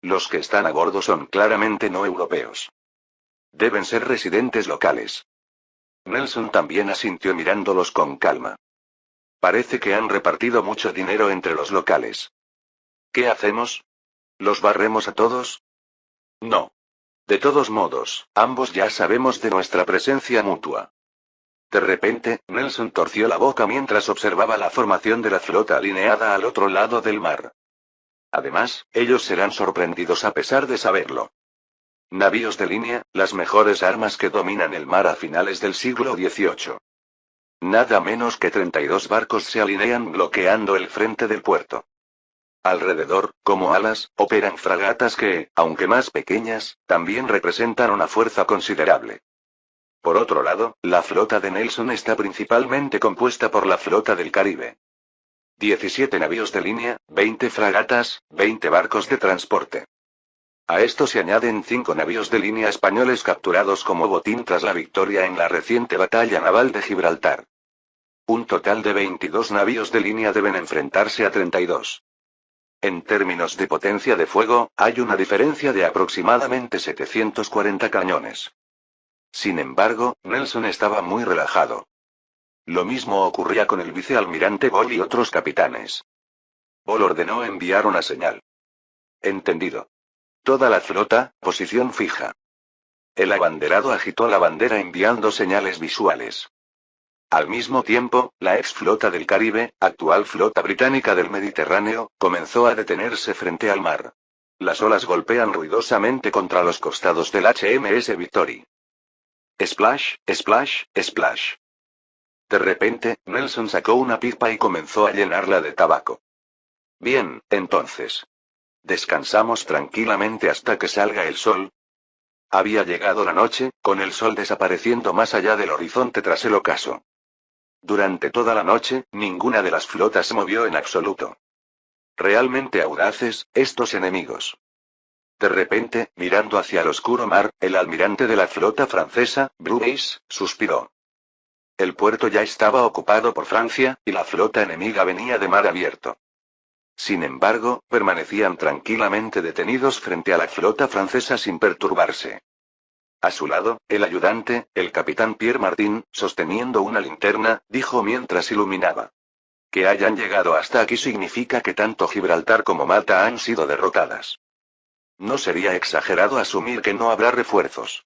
Los que están a bordo son claramente no europeos. Deben ser residentes locales. Nelson también asintió mirándolos con calma. Parece que han repartido mucho dinero entre los locales. ¿Qué hacemos? ¿Los barremos a todos? No. De todos modos, ambos ya sabemos de nuestra presencia mutua. De repente, Nelson torció la boca mientras observaba la formación de la flota alineada al otro lado del mar. Además, ellos serán sorprendidos a pesar de saberlo. Navíos de línea, las mejores armas que dominan el mar a finales del siglo XVIII. Nada menos que 32 barcos se alinean bloqueando el frente del puerto. Alrededor, como alas, operan fragatas que, aunque más pequeñas, también representan una fuerza considerable. Por otro lado, la flota de Nelson está principalmente compuesta por la flota del Caribe. 17 navíos de línea, 20 fragatas, 20 barcos de transporte. A esto se añaden 5 navíos de línea españoles capturados como botín tras la victoria en la reciente batalla naval de Gibraltar. Un total de 22 navíos de línea deben enfrentarse a 32. En términos de potencia de fuego, hay una diferencia de aproximadamente 740 cañones. Sin embargo, Nelson estaba muy relajado. Lo mismo ocurría con el vicealmirante Ball y otros capitanes. Ball ordenó enviar una señal. Entendido. Toda la flota, posición fija. El abanderado agitó la bandera enviando señales visuales. Al mismo tiempo, la ex flota del Caribe, actual flota británica del Mediterráneo, comenzó a detenerse frente al mar. Las olas golpean ruidosamente contra los costados del HMS Victory. Splash, splash, splash. De repente, Nelson sacó una pipa y comenzó a llenarla de tabaco. Bien, entonces. Descansamos tranquilamente hasta que salga el sol. Había llegado la noche, con el sol desapareciendo más allá del horizonte tras el ocaso. Durante toda la noche, ninguna de las flotas se movió en absoluto. Realmente audaces, estos enemigos. De repente, mirando hacia el oscuro mar, el almirante de la flota francesa, Bruce, suspiró. El puerto ya estaba ocupado por Francia, y la flota enemiga venía de mar abierto. Sin embargo, permanecían tranquilamente detenidos frente a la flota francesa sin perturbarse. A su lado, el ayudante, el capitán Pierre Martin, sosteniendo una linterna, dijo mientras iluminaba. Que hayan llegado hasta aquí significa que tanto Gibraltar como Malta han sido derrotadas. No sería exagerado asumir que no habrá refuerzos.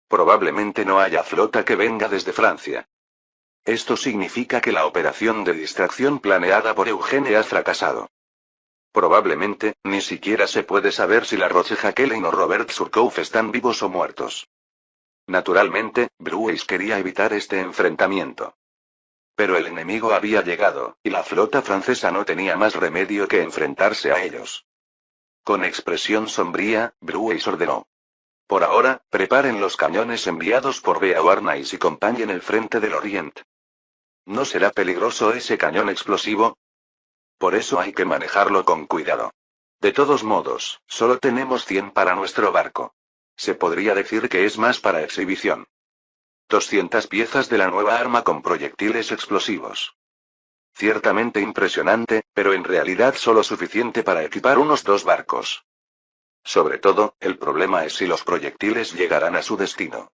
Probablemente no haya flota que venga desde Francia. Esto significa que la operación de distracción planeada por Eugene ha fracasado. Probablemente, ni siquiera se puede saber si la Roche Jacqueline o Robert Surcouf están vivos o muertos. Naturalmente, Bruce quería evitar este enfrentamiento. Pero el enemigo había llegado, y la flota francesa no tenía más remedio que enfrentarse a ellos. Con expresión sombría, Bruce ordenó. Por ahora, preparen los cañones enviados por Beauharnais y compañía en el frente del Oriente. ¿No será peligroso ese cañón explosivo? Por eso hay que manejarlo con cuidado. De todos modos, solo tenemos 100 para nuestro barco. Se podría decir que es más para exhibición. 200 piezas de la nueva arma con proyectiles explosivos. Ciertamente impresionante, pero en realidad solo suficiente para equipar unos 2 barcos. Sobre todo, el problema es si los proyectiles llegarán a su destino.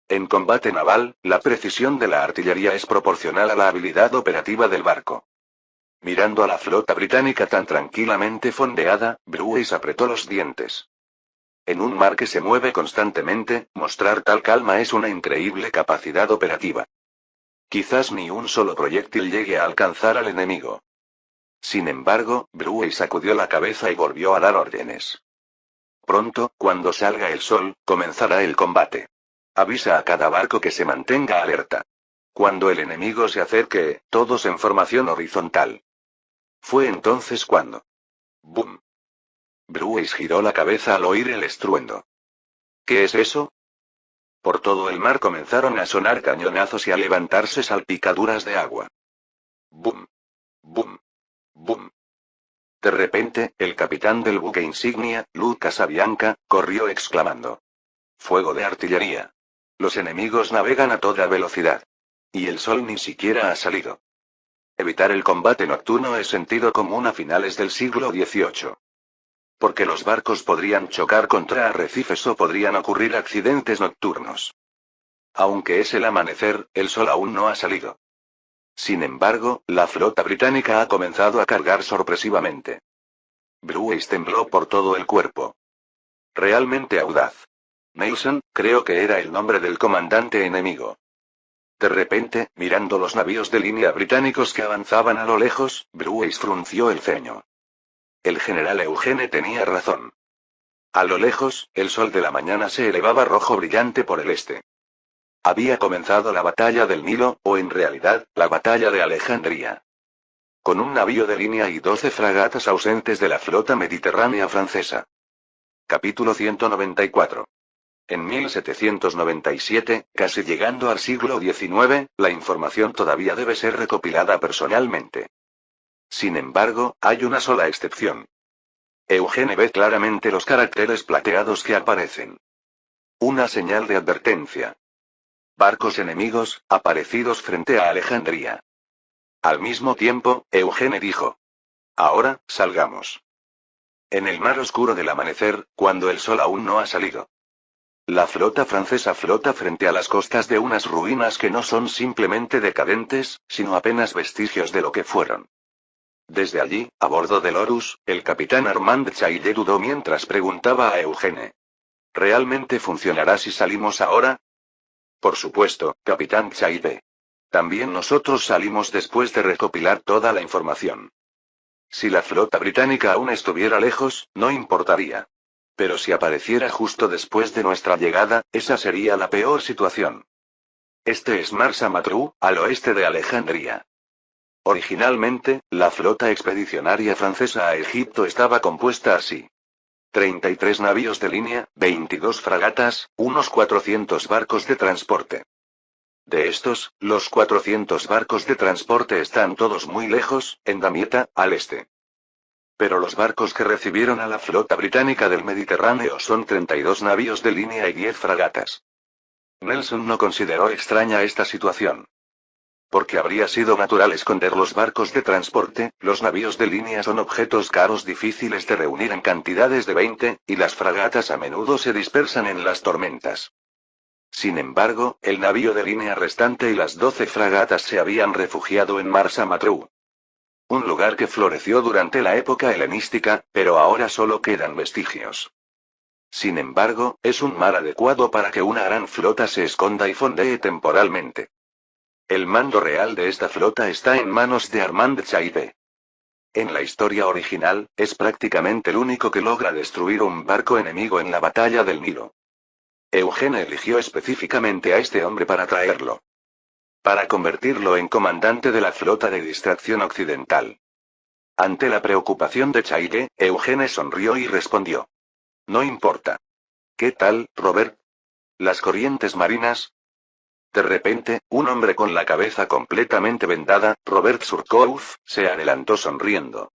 En combate naval, la precisión de la artillería es proporcional a la habilidad operativa del barco. Mirando a la flota británica tan tranquilamente fondeada, Bruce apretó los dientes. En un mar que se mueve constantemente, mostrar tal calma es una increíble capacidad operativa. Quizás ni un solo proyectil llegue a alcanzar al enemigo. Sin embargo, Bruce sacudió la cabeza y volvió a dar órdenes. Pronto, cuando salga el sol, comenzará el combate. Avisa a cada barco que se mantenga alerta. Cuando el enemigo se acerque, todos en formación horizontal. Fue entonces cuando. ¡Bum! Bruce giró la cabeza al oír el estruendo. ¿Qué es eso? Por todo el mar comenzaron a sonar cañonazos y a levantarse salpicaduras de agua. ¡Bum! ¡Bum! ¡Bum! De repente, el capitán del buque insignia, Lucas Avianca, corrió exclamando. ¡Fuego de artillería! Los enemigos navegan a toda velocidad. Y el sol ni siquiera ha salido. Evitar el combate nocturno es sentido común a finales del siglo XVIII. Porque los barcos podrían chocar contra arrecifes o podrían ocurrir accidentes nocturnos. Aunque es el amanecer, el sol aún no ha salido. Sin embargo, la flota británica ha comenzado a cargar sorpresivamente. Bruce tembló por todo el cuerpo. Realmente audaz. Nelson, creo que era el nombre del comandante enemigo. De repente, mirando los navíos de línea británicos que avanzaban a lo lejos, Bruce frunció el ceño. El general Eugene tenía razón. A lo lejos, el sol de la mañana se elevaba rojo brillante por el este. Había comenzado la batalla del Nilo, o en realidad, la batalla de Alejandría. Con un navío de línea y 12 fragatas ausentes de la flota mediterránea francesa. Capítulo 194. En 1797, casi llegando al siglo XIX, la información todavía debe ser recopilada personalmente. Sin embargo, hay una sola excepción. Eugene ve claramente los caracteres plateados que aparecen. Una señal de advertencia. Barcos enemigos, aparecidos frente a Alejandría. Al mismo tiempo, Eugene dijo. Ahora, salgamos. En el mar oscuro del amanecer, cuando el sol aún no ha salido. La flota francesa flota frente a las costas de unas ruinas que no son simplemente decadentes, sino apenas vestigios de lo que fueron. Desde allí, a bordo del Horus, el capitán Armand Chaillet dudó mientras preguntaba a Eugene. ¿Realmente funcionará si salimos ahora? Por supuesto, capitán Chaillet. También nosotros salimos después de recopilar toda la información. Si la flota británica aún estuviera lejos, no importaría. Pero si apareciera justo después de nuestra llegada, esa sería la peor situación. Este es Marsa Matruh, al oeste de Alejandría. Originalmente, la flota expedicionaria francesa a Egipto estaba compuesta así. 33 navíos de línea, 22 fragatas, unos 400 barcos de transporte. De estos, los 400 barcos de transporte están todos muy lejos, en Damietta, al este. Pero los barcos que recibieron a la flota británica del Mediterráneo son 32 navíos de línea y 10 fragatas. Nelson no consideró extraña esta situación. Porque habría sido natural esconder los barcos de transporte, los navíos de línea son objetos caros difíciles de reunir en cantidades de 20, y las fragatas a menudo se dispersan en las tormentas. Sin embargo, el navío de línea restante y las 12 fragatas se habían refugiado en Marsa Matruh. Un lugar que floreció durante la época helenística, pero ahora solo quedan vestigios. Sin embargo, es un mar adecuado para que una gran flota se esconda y fondee temporalmente. El mando real de esta flota está en manos de Armand Chaibé. En la historia original, es prácticamente el único que logra destruir un barco enemigo en la batalla del Nilo. Eugene eligió específicamente a este hombre para traerlo. Para convertirlo en comandante de la flota de distracción occidental. Ante la preocupación de Chaibé, Eugene sonrió y respondió. No importa. ¿Qué tal, Robert? ¿Las corrientes marinas? De repente, un hombre con la cabeza completamente vendada, Robert Surcouf, se adelantó sonriendo.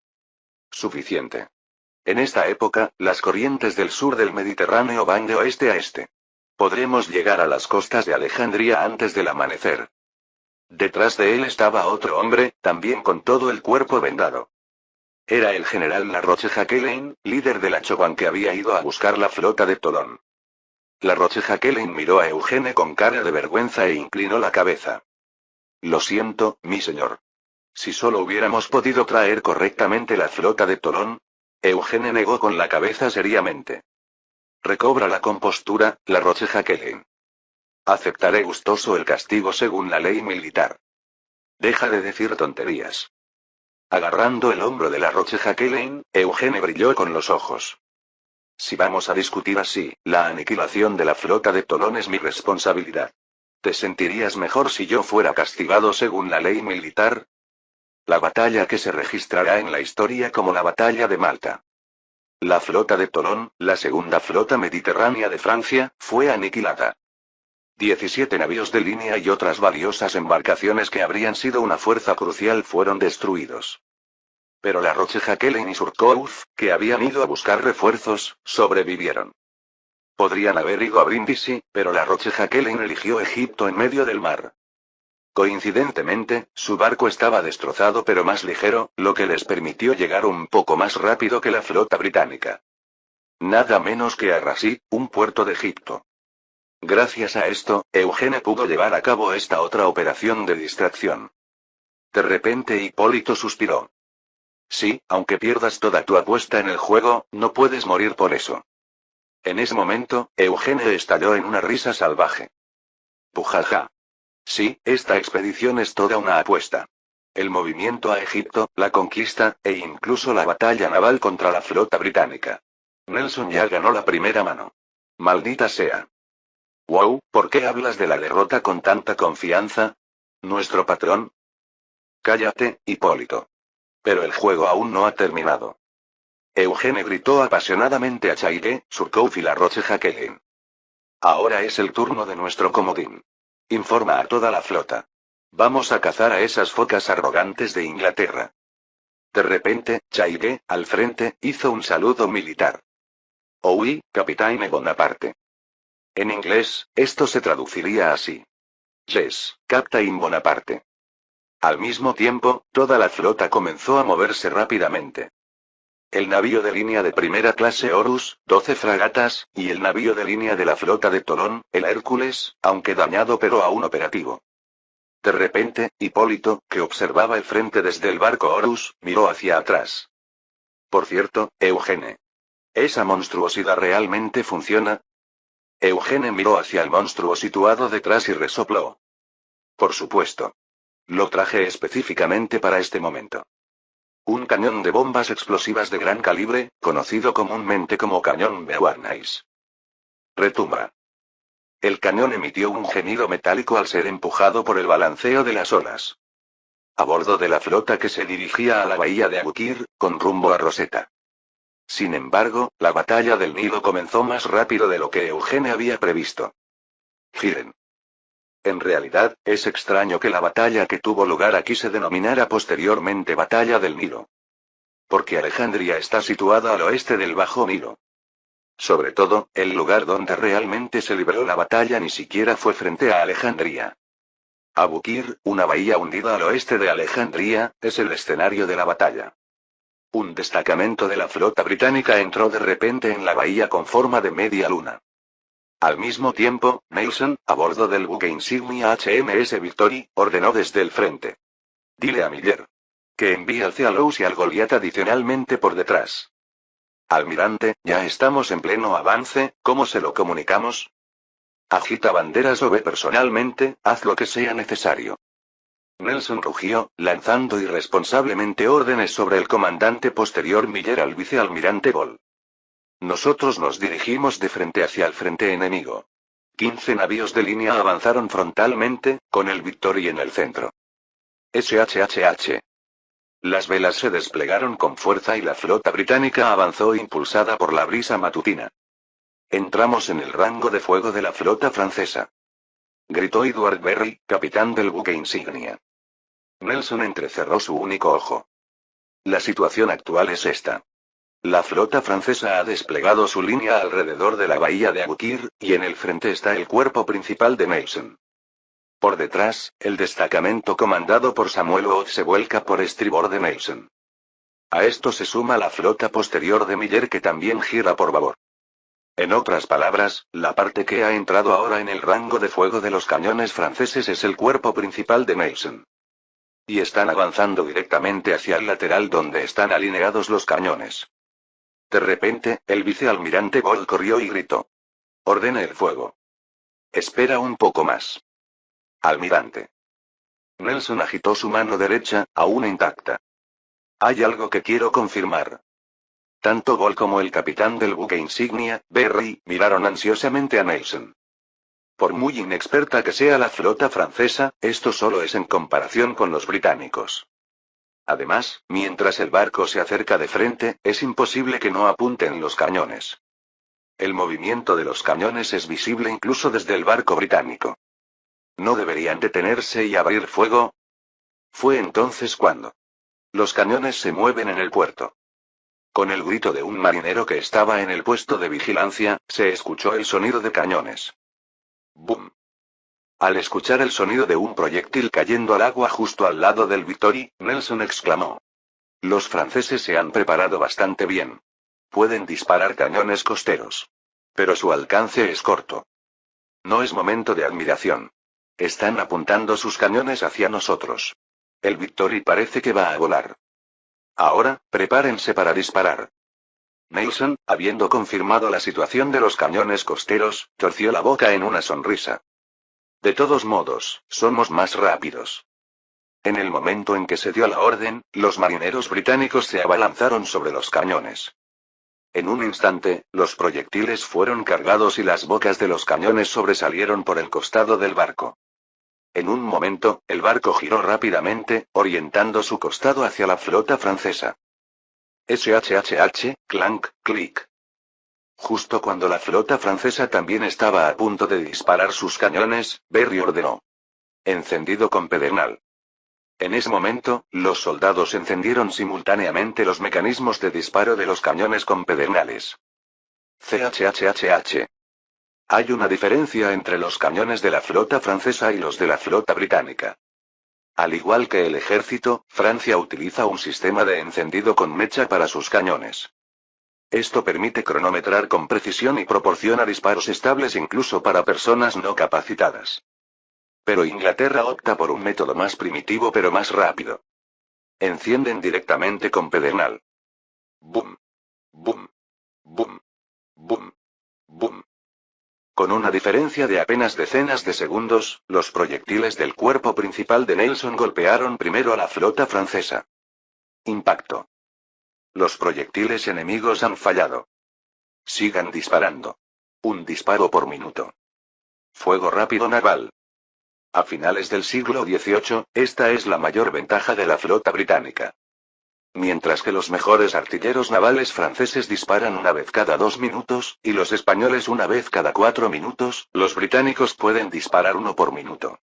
Suficiente. En esta época, las corrientes del sur del Mediterráneo van de oeste a este. Podremos llegar a las costas de Alejandría antes del amanecer. Detrás de él estaba otro hombre, también con todo el cuerpo vendado. Era el general La Roche-Jacquelin, líder de la Chauvin que había ido a buscar la flota de Tolón. La Roche-Jacquelin miró a Eugene con cara de vergüenza e inclinó la cabeza. Lo siento, mi señor. Si solo hubiéramos podido traer correctamente la flota de Tolón. Eugene negó con la cabeza seriamente. Recobra la compostura, La Roche-Jacquelin. Aceptaré gustoso el castigo según la ley militar. Deja de decir tonterías. Agarrando el hombro de La Roche-Jacquelin, Eugene brilló con los ojos. Si vamos a discutir así, la aniquilación de la flota de Tolón es mi responsabilidad. ¿Te sentirías mejor si yo fuera castigado según la ley militar? La batalla que se registrará en la historia como la batalla de Malta. La flota de Tolón, la segunda flota mediterránea de Francia, fue aniquilada. 17 navíos de línea y otras valiosas embarcaciones que habrían sido una fuerza crucial fueron destruidos. Pero La Roche-Jacquelin y Surcouf, que habían ido a buscar refuerzos, sobrevivieron. Podrían haber ido a Brindisi, pero La Roche-Jacquelin eligió Egipto en medio del mar. Coincidentemente, su barco estaba destrozado pero más ligero, lo que les permitió llegar un poco más rápido que la flota británica. Nada menos que a Rasí, un puerto de Egipto. Gracias a esto, Eugene pudo llevar a cabo esta otra operación de distracción. De repente Hipólito suspiró. Sí, aunque pierdas toda tu apuesta en el juego, no puedes morir por eso. En ese momento, Eugene estalló en una risa salvaje. Pujaja. Sí, esta expedición es toda una apuesta. El movimiento a Egipto, la conquista, e incluso la batalla naval contra la flota británica. Nelson ya ganó la primera mano. Maldita sea. Wow, ¿por qué hablas de la derrota con tanta confianza? ¿Nuestro patrón? Cállate, Hipólito. Pero el juego aún no ha terminado. Eugene gritó apasionadamente a Chaibé, Surcouf y La Roche-Jacquelin. Ahora es el turno de nuestro comodín. Informa a toda la flota. Vamos a cazar a esas focas arrogantes de Inglaterra. De repente, Chaibé, al frente, hizo un saludo militar. Oui, Capitaine Bonaparte. En inglés, esto se traduciría así. Yes, Captain Bonaparte. Al mismo tiempo, toda la flota comenzó a moverse rápidamente. El navío de línea de primera clase Horus, 12 fragatas, y el navío de línea de la flota de Tolón, el Hércules, aunque dañado pero aún operativo. De repente, Hipólito, que observaba el frente desde el barco Horus, miró hacia atrás. Por cierto, Eugene. ¿Esa monstruosidad realmente funciona? Eugene miró hacia el monstruo situado detrás y resopló. Por supuesto. Lo traje específicamente para este momento. Un cañón de bombas explosivas de gran calibre, conocido comúnmente como cañón Beauharnais. Retumba. El cañón emitió un gemido metálico al ser empujado por el balanceo de las olas. A bordo de la flota que se dirigía a la bahía de Abukir, con rumbo a Rosetta. Sin embargo, la batalla del Nilo comenzó más rápido de lo que Eugene había previsto. Giren. En realidad, es extraño que la batalla que tuvo lugar aquí se denominara posteriormente Batalla del Nilo. Porque Alejandría está situada al oeste del Bajo Nilo. Sobre todo, el lugar donde realmente se libró la batalla ni siquiera fue frente a Alejandría. Abukir, una bahía hundida al oeste de Alejandría, es el escenario de la batalla. Un destacamento de la flota británica entró de repente en la bahía con forma de media luna. Al mismo tiempo, Nelson, a bordo del buque insignia HMS Victory, ordenó desde el frente. Dile a Miller que envíe al Cealous y al Goliath adicionalmente por detrás. Almirante, ya estamos en pleno avance, ¿cómo se lo comunicamos? Agita banderas o ve personalmente, haz lo que sea necesario. Nelson rugió, lanzando irresponsablemente órdenes sobre el comandante posterior Miller al vicealmirante Ball. Nosotros nos dirigimos de frente hacia el frente enemigo. 15 navíos de línea avanzaron frontalmente, con el Victory en el centro. SHHH. Las velas se desplegaron con fuerza y la flota británica avanzó impulsada por la brisa matutina. Entramos en el rango de fuego de la flota francesa. Gritó Edward Berry, capitán del buque insignia. Nelson entrecerró su único ojo. La situación actual es esta. La flota francesa ha desplegado su línea alrededor de la bahía de Abukir, y en el frente está el cuerpo principal de Nelson. Por detrás, el destacamento comandado por Samuel Wood se vuelca por estribor de Nelson. A esto se suma la flota posterior de Miller que también gira por babor. En otras palabras, la parte que ha entrado ahora en el rango de fuego de los cañones franceses es el cuerpo principal de Nelson. Y están avanzando directamente hacia el lateral donde están alineados los cañones. De repente, el vicealmirante Ball corrió y gritó. Ordene el fuego. Espera un poco más. Almirante. Nelson agitó su mano derecha, aún intacta. Hay algo que quiero confirmar. Tanto Ball como el capitán del buque insignia, Berry, miraron ansiosamente a Nelson. Por muy inexperta que sea la flota francesa, esto solo es en comparación con los británicos. Además, mientras el barco se acerca de frente, es imposible que no apunten los cañones. El movimiento de los cañones es visible incluso desde el barco británico. ¿No deberían detenerse y abrir fuego? Fue entonces cuando los cañones se mueven en el puerto. Con el grito de un marinero que estaba en el puesto de vigilancia, se escuchó el sonido de cañones. ¡Bum! Al escuchar el sonido de un proyectil cayendo al agua justo al lado del Victory, Nelson exclamó. Los franceses se han preparado bastante bien. Pueden disparar cañones costeros. Pero su alcance es corto. No es momento de admiración. Están apuntando sus cañones hacia nosotros. El Victory parece que va a volar. Ahora, prepárense para disparar. Nelson, habiendo confirmado la situación de los cañones costeros, torció la boca en una sonrisa. De todos modos, somos más rápidos. En el momento en que se dio la orden, los marineros británicos se abalanzaron sobre los cañones. En un instante, los proyectiles fueron cargados y las bocas de los cañones sobresalieron por el costado del barco. En un momento, el barco giró rápidamente, orientando su costado hacia la flota francesa. SHHH, clank, clic. Justo cuando la flota francesa también estaba a punto de disparar sus cañones, Berry ordenó. Encendido con pedernal. En ese momento, los soldados encendieron simultáneamente los mecanismos de disparo de los cañones con pedernales. CHHHH. Hay una diferencia entre los cañones de la flota francesa y los de la flota británica. Al igual que el ejército, Francia utiliza un sistema de encendido con mecha para sus cañones. Esto permite cronometrar con precisión y proporciona disparos estables incluso para personas no capacitadas. Pero Inglaterra opta por un método más primitivo pero más rápido. Encienden directamente con pedernal. Boom. Boom. Boom. Boom. Boom. Con una diferencia de apenas decenas de segundos, los proyectiles del cuerpo principal de Nelson golpearon primero a la flota francesa. Impacto. Los proyectiles enemigos han fallado. Sigan disparando. Un disparo por minuto. Fuego rápido naval. A finales del siglo XVIII, esta es la mayor ventaja de la flota británica. Mientras que los mejores artilleros navales franceses disparan una vez cada 2 minutos, y los españoles una vez cada 4 minutos, los británicos pueden disparar uno por minuto.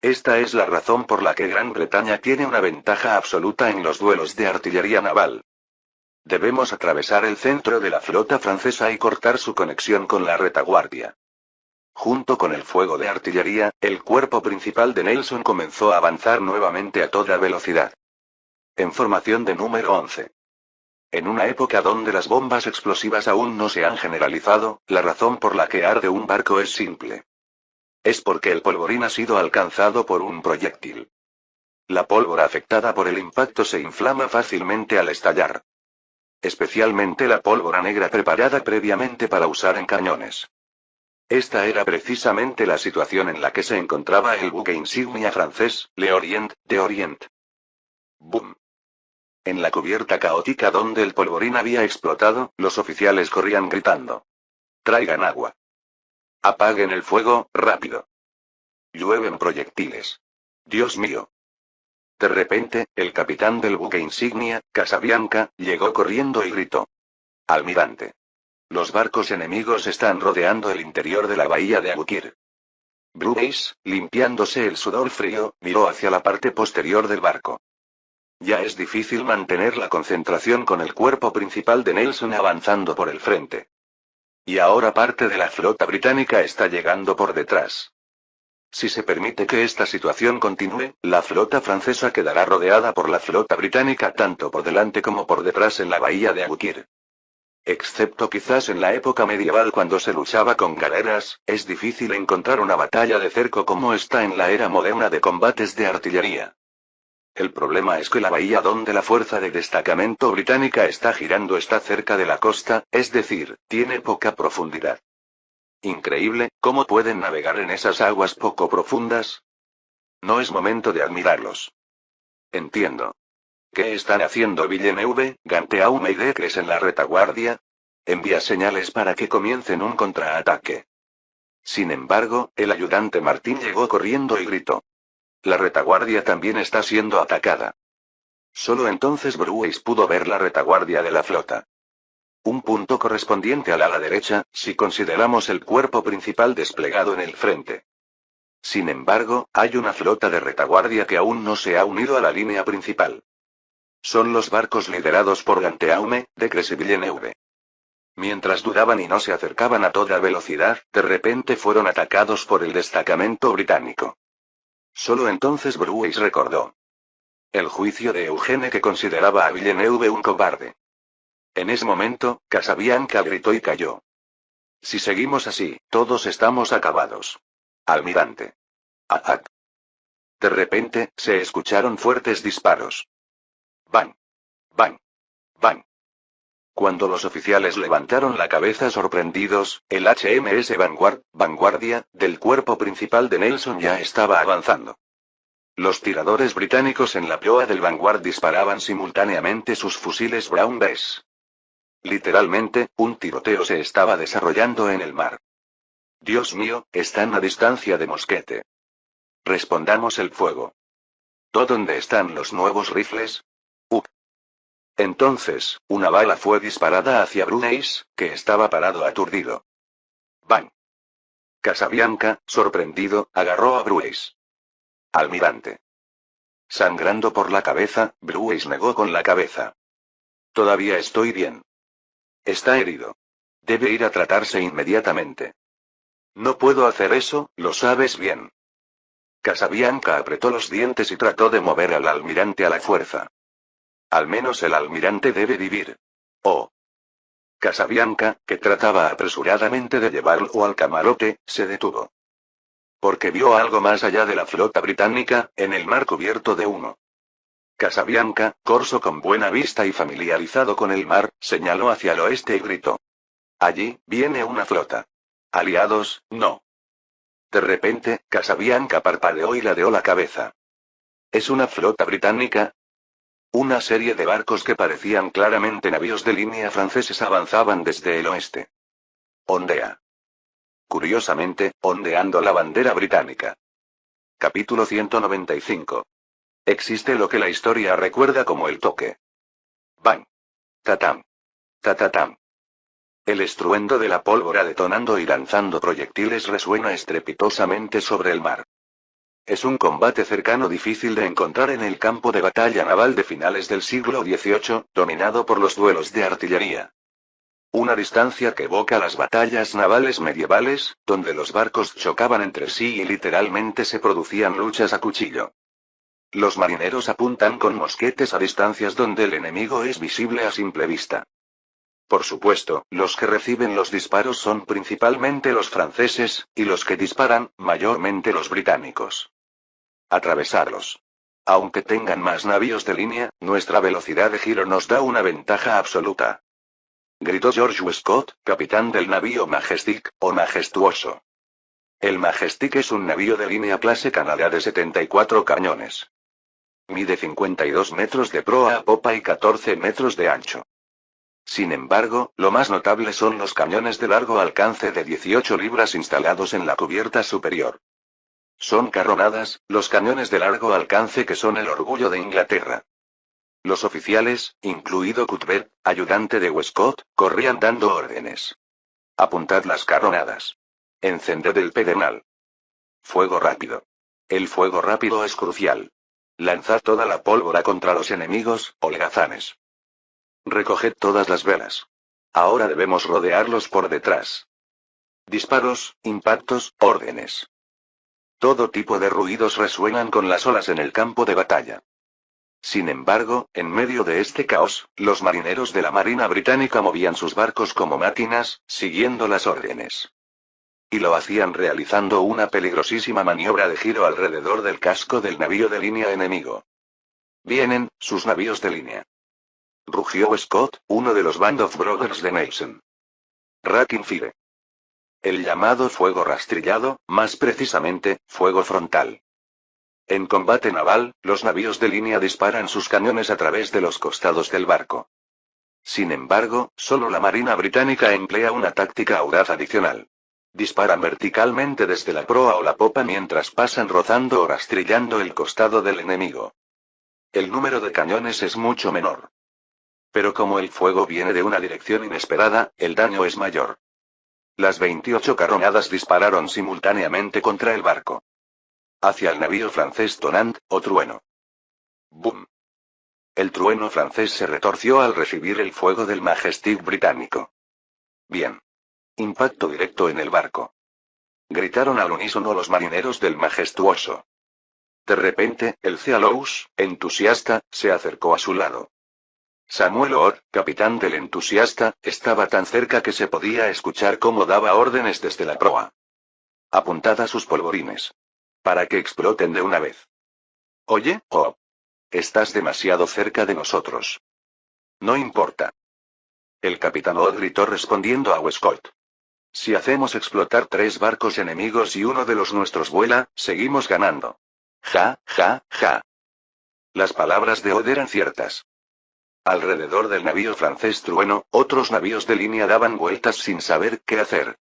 Esta es la razón por la que Gran Bretaña tiene una ventaja absoluta en los duelos de artillería naval. Debemos atravesar el centro de la flota francesa y cortar su conexión con la retaguardia. Junto con el fuego de artillería, el cuerpo principal de Nelson comenzó a avanzar nuevamente a toda velocidad. En formación de número 11. En una época donde las bombas explosivas aún no se han generalizado, la razón por la que arde un barco es simple. Es porque el polvorín ha sido alcanzado por un proyectil. La pólvora afectada por el impacto se inflama fácilmente al estallar. Especialmente la pólvora negra preparada previamente para usar en cañones. Esta era precisamente la situación en la que se encontraba el buque insignia francés, L'Orient, de Orient. ¡Bum! En la cubierta caótica donde el polvorín había explotado, los oficiales corrían gritando. ¡Traigan agua! ¡Apaguen el fuego, rápido! Llueven proyectiles. ¡Dios mío! De repente, el capitán del buque insignia, Casabianca, llegó corriendo y gritó. Almirante. Los barcos enemigos están rodeando el interior de la bahía de Abukir. Bruce, limpiándose el sudor frío, miró hacia la parte posterior del barco. Ya es difícil mantener la concentración con el cuerpo principal de Nelson avanzando por el frente. Y ahora parte de la flota británica está llegando por detrás. Si se permite que esta situación continúe, la flota francesa quedará rodeada por la flota británica tanto por delante como por detrás en la bahía de Abukir. Excepto quizás en la época medieval cuando se luchaba con galeras, es difícil encontrar una batalla de cerco como está en la era moderna de combates de artillería. El problema es que la bahía donde la fuerza de destacamento británica está girando está cerca de la costa, es decir, tiene poca profundidad. Increíble, ¿cómo pueden navegar en esas aguas poco profundas? No es momento de admirarlos. Entiendo. ¿Qué están haciendo Villeneuve, Ganteaume y Decres en la retaguardia? Envía señales para que comiencen un contraataque. Sin embargo, el ayudante Martín llegó corriendo y gritó. La retaguardia también está siendo atacada. Solo entonces Bruce pudo ver la retaguardia de la flota. Un punto correspondiente al ala derecha, si consideramos el cuerpo principal desplegado en el frente. Sin embargo, hay una flota de retaguardia que aún no se ha unido a la línea principal. Son los barcos liderados por Ganteaume, Decres y Villeneuve. Mientras dudaban y no se acercaban a toda velocidad, de repente fueron atacados por el destacamento británico. Solo entonces Bruce recordó. El juicio de Eugene que consideraba a Villeneuve un cobarde. En ese momento, Casabianca gritó y cayó. Si seguimos así, todos estamos acabados. Almirante. ¡Ah! De repente, se escucharon fuertes disparos. ¡Bang! ¡Bang! ¡Bang! Cuando los oficiales levantaron la cabeza sorprendidos, el HMS Vanguardia, del cuerpo principal de Nelson ya estaba avanzando. Los tiradores británicos en la proa del Vanguard disparaban simultáneamente sus fusiles Brown Bess. Literalmente, un tiroteo se estaba desarrollando en el mar. Dios mío, están a distancia de mosquete. Respondamos el fuego. ¿Dónde están los nuevos rifles? Entonces, una bala fue disparada hacia Bruce, que estaba parado aturdido. ¡Bang! Casabianca, sorprendido, agarró a Bruce. Almirante. Sangrando por la cabeza, Bruce negó con la cabeza. Todavía estoy bien. Está herido. Debe ir a tratarse inmediatamente. No puedo hacer eso, lo sabes bien. Casabianca apretó los dientes y trató de mover al almirante a la fuerza. Al menos el almirante debe vivir. Oh. Casabianca, que trataba apresuradamente de llevarlo al camarote, se detuvo. Porque vio algo más allá de la flota británica, en el mar cubierto de humo. Casabianca, corso con buena vista y familiarizado con el mar, señaló hacia el oeste y gritó. Allí, viene una flota. Aliados, no. De repente, Casabianca parpadeó y ladeó la cabeza. ¿Es una flota británica? Una serie de barcos que parecían claramente navíos de línea franceses avanzaban desde el oeste. Ondea. Curiosamente, ondeando la bandera británica. Capítulo 195. Existe lo que la historia recuerda como el toque. Bang. Tatam. Tatatam. El estruendo de la pólvora detonando y lanzando proyectiles resuena estrepitosamente sobre el mar. Es un combate cercano difícil de encontrar en el campo de batalla naval de finales del siglo XVIII, dominado por los duelos de artillería. Una distancia que evoca las batallas navales medievales, donde los barcos chocaban entre sí y literalmente se producían luchas a cuchillo. Los marineros apuntan con mosquetes a distancias donde el enemigo es visible a simple vista. Por supuesto, los que reciben los disparos son principalmente los franceses, y los que disparan, mayormente los británicos. Atravesarlos. Aunque tengan más navíos de línea, nuestra velocidad de giro nos da una ventaja absoluta. Gritó George Westcott, capitán del navío Majestic, o Majestuoso. El Majestic es un navío de línea clase Canadá de 74 cañones. Mide 52 metros de proa a popa y 14 metros de ancho. Sin embargo, lo más notable son los cañones de largo alcance de 18 libras instalados en la cubierta superior. Son carronadas, los cañones de largo alcance que son el orgullo de Inglaterra. Los oficiales, incluido Cuthbert, ayudante de Westcott, corrían dando órdenes. Apuntad las carronadas. Encended el pedernal. Fuego rápido. El fuego rápido es crucial. Lanzad toda la pólvora contra los enemigos, holgazanes. Recoged todas las velas. Ahora debemos rodearlos por detrás. Disparos, impactos, órdenes. Todo tipo de ruidos resuenan con las olas en el campo de batalla. Sin embargo, en medio de este caos, los marineros de la Marina Británica movían sus barcos como máquinas, siguiendo las órdenes. Y lo hacían realizando una peligrosísima maniobra de giro alrededor del casco del navío de línea enemigo. Vienen, sus navíos de línea. Rugió Scott, uno de los Band of Brothers de Nelson. Racking Fire. El llamado fuego rastrillado, más precisamente, fuego frontal. En combate naval, los navíos de línea disparan sus cañones a través de los costados del barco. Sin embargo, solo la Marina Británica emplea una táctica audaz adicional. Disparan verticalmente desde la proa o la popa mientras pasan rozando o rastrillando el costado del enemigo. El número de cañones es mucho menor. Pero como el fuego viene de una dirección inesperada, el daño es mayor. Las 28 carronadas dispararon simultáneamente contra el barco. Hacia el navío francés Tonnant, o trueno. ¡Bum! El trueno francés se retorció al recibir el fuego del Majestic británico. Bien. Impacto directo en el barco. Gritaron al unísono los marineros del Majestuoso. De repente, el Cealous, entusiasta, se acercó a su lado. Samuel Ord, capitán del Entusiasta, estaba tan cerca que se podía escuchar cómo daba órdenes desde la proa. Apuntad a sus polvorines. Para que exploten de una vez. Oye, oh. Estás demasiado cerca de nosotros. No importa. El capitán Ord gritó respondiendo a Westcott. Si hacemos explotar 3 barcos enemigos y uno de los nuestros vuela, seguimos ganando. Ja, ja, ja. Las palabras de Ord eran ciertas. Alrededor del navío francés Trueno, otros navíos de línea daban vueltas sin saber qué hacer.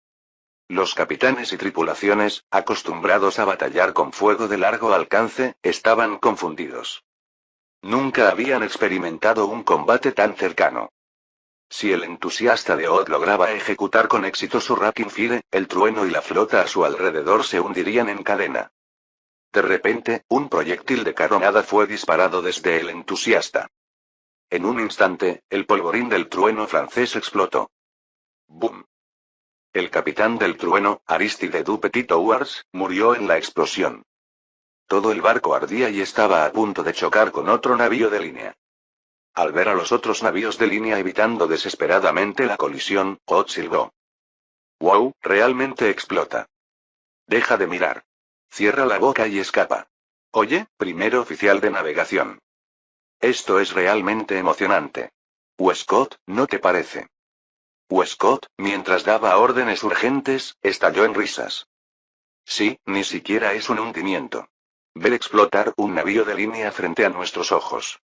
Los capitanes y tripulaciones, acostumbrados a batallar con fuego de largo alcance, estaban confundidos. Nunca habían experimentado un combate tan cercano. Si el entusiasta de Odd lograba ejecutar con éxito su Racking Fire, el trueno y la flota a su alrededor se hundirían en cadena. De repente, un proyectil de carronada fue disparado desde el entusiasta. En un instante, el polvorín del trueno francés explotó. ¡Bum! El capitán del trueno, Aristide du Petit-Thouars, murió en la explosión. Todo el barco ardía y estaba a punto de chocar con otro navío de línea. Al ver a los otros navíos de línea evitando desesperadamente la colisión, Odd silbó. ¡Wow! Realmente explota. Deja de mirar. Cierra la boca y escapa. Oye, primer oficial de navegación. Esto es realmente emocionante. Westcott, ¿no te parece? Westcott, mientras daba órdenes urgentes, estalló en risas. Sí, ni siquiera es un hundimiento. Ver explotar un navío de línea frente a nuestros ojos.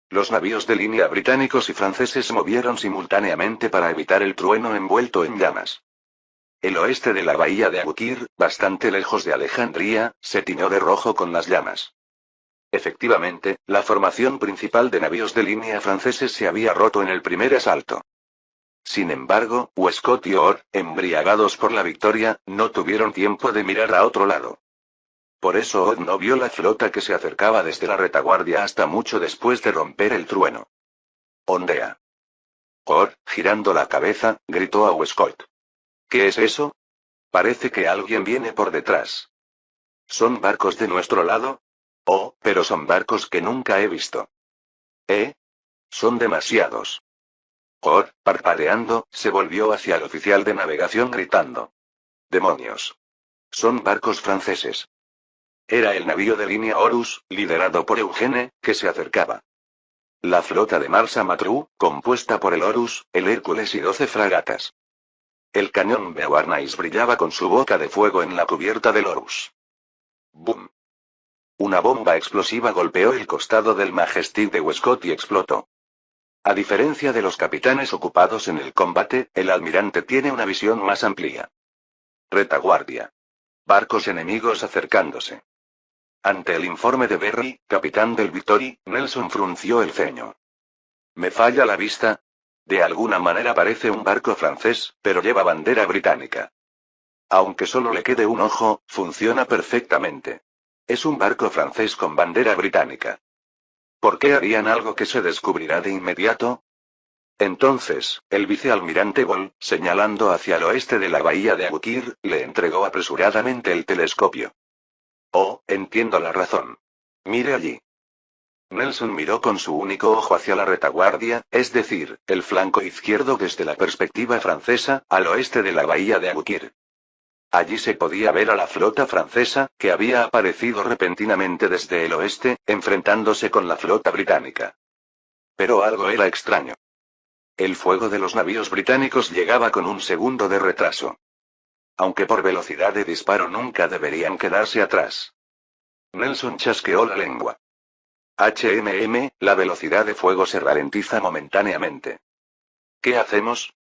Los navíos de línea británicos y franceses se movieron simultáneamente para evitar el trueno envuelto en llamas. El oeste de la bahía de Abukir, bastante lejos de Alejandría, se tiñó de rojo con las llamas. Efectivamente, la formación principal de navíos de línea franceses se había roto en el primer asalto. Sin embargo, Westcott y Orr, embriagados por la victoria, no tuvieron tiempo de mirar a otro lado. Por eso Orr no vio la flota que se acercaba desde la retaguardia hasta mucho después de romper el trueno. Ondea. Orr, girando la cabeza, gritó a Westcott. ¿Qué es eso? Parece que alguien viene por detrás. ¿Son barcos de nuestro lado? Oh, pero son barcos que nunca he visto. ¿Eh? Son demasiados. Orr, parpadeando, se volvió hacia el oficial de navegación gritando. ¡Demonios! Son barcos franceses. Era el navío de línea Horus, liderado por Eugene, que se acercaba. La flota de Marsa Matru, compuesta por el Horus, el Hércules y 12 fragatas. El cañón Beauharnais brillaba con su boca de fuego en la cubierta del Horus. ¡Bum! Una bomba explosiva golpeó el costado del Majestic de Westcott y explotó. A diferencia de los capitanes ocupados en el combate, el almirante tiene una visión más amplia. Retaguardia. Barcos enemigos acercándose. Ante el informe de Berry, capitán del Victory, Nelson frunció el ceño. ¿Me falla la vista? De alguna manera parece un barco francés, pero lleva bandera británica. Aunque solo le quede un ojo, funciona perfectamente. Es un barco francés con bandera británica. ¿Por qué harían algo que se descubrirá de inmediato? Entonces, el vicealmirante Ball, señalando hacia el oeste de la bahía de Abukir, le entregó apresuradamente el telescopio. Oh, entiendo la razón. Mire allí. Nelson miró con su único ojo hacia la retaguardia, es decir, el flanco izquierdo desde la perspectiva francesa, al oeste de la bahía de Abukir. Allí se podía ver a la flota francesa, que había aparecido repentinamente desde el oeste, enfrentándose con la flota británica. Pero algo era extraño. El fuego de los navíos británicos llegaba con un segundo de retraso. Aunque por velocidad de disparo nunca deberían quedarse atrás. Nelson chasqueó la lengua. La velocidad de fuego se ralentiza momentáneamente. ¿Qué hacemos?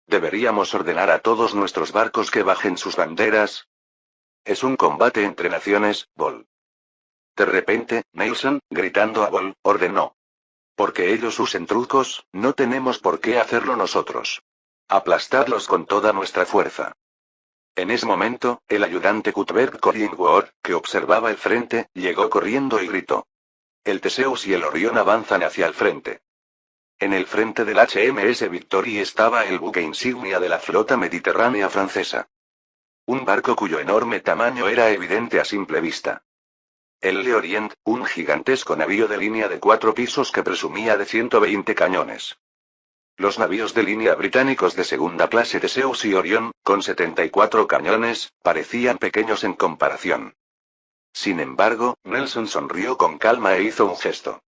¿Deberíamos ordenar a todos nuestros barcos que bajen sus banderas? Es un combate entre naciones, Ball. De repente, Nelson, gritando a Ball, ordenó. Porque ellos usen trucos, no tenemos por qué hacerlo nosotros. Aplastadlos con toda nuestra fuerza. En ese momento, el ayudante Cuthbert Collingwood, que observaba el frente, llegó corriendo y gritó. El Theseus y el Orión avanzan hacia el frente. En el frente del HMS Victory estaba el buque insignia de la flota mediterránea francesa. Un barco cuyo enorme tamaño era evidente a simple vista. El L'Orient, un gigantesco navío de línea de 4 pisos que presumía de 120 cañones. Los navíos de línea británicos de segunda clase Theseus y Orión, con 74 cañones, parecían pequeños en comparación. Sin embargo, Nelson sonrió con calma e hizo un gesto.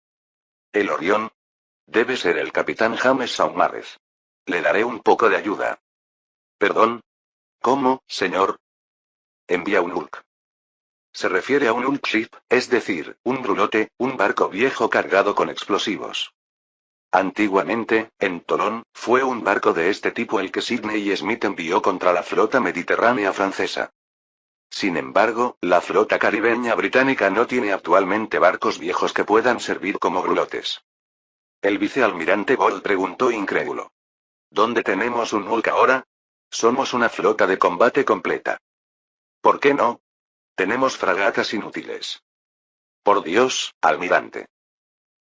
¿El Orión? Debe ser el capitán James Saumarez. Le daré un poco de ayuda. ¿Perdón? ¿Cómo, señor? Envía un hulk. Se refiere a un hulk ship, es decir, un brulote, un barco viejo cargado con explosivos. Antiguamente, en Toulon, fue un barco de este tipo el que Sidney Smith envió contra la flota mediterránea francesa. Sin embargo, la flota caribeña británica no tiene actualmente barcos viejos que puedan servir como brulotes. El vicealmirante Ball preguntó incrédulo. ¿Dónde tenemos un hulk ahora? Somos una flota de combate completa. ¿Por qué no? Tenemos fragatas inútiles. Por Dios, almirante.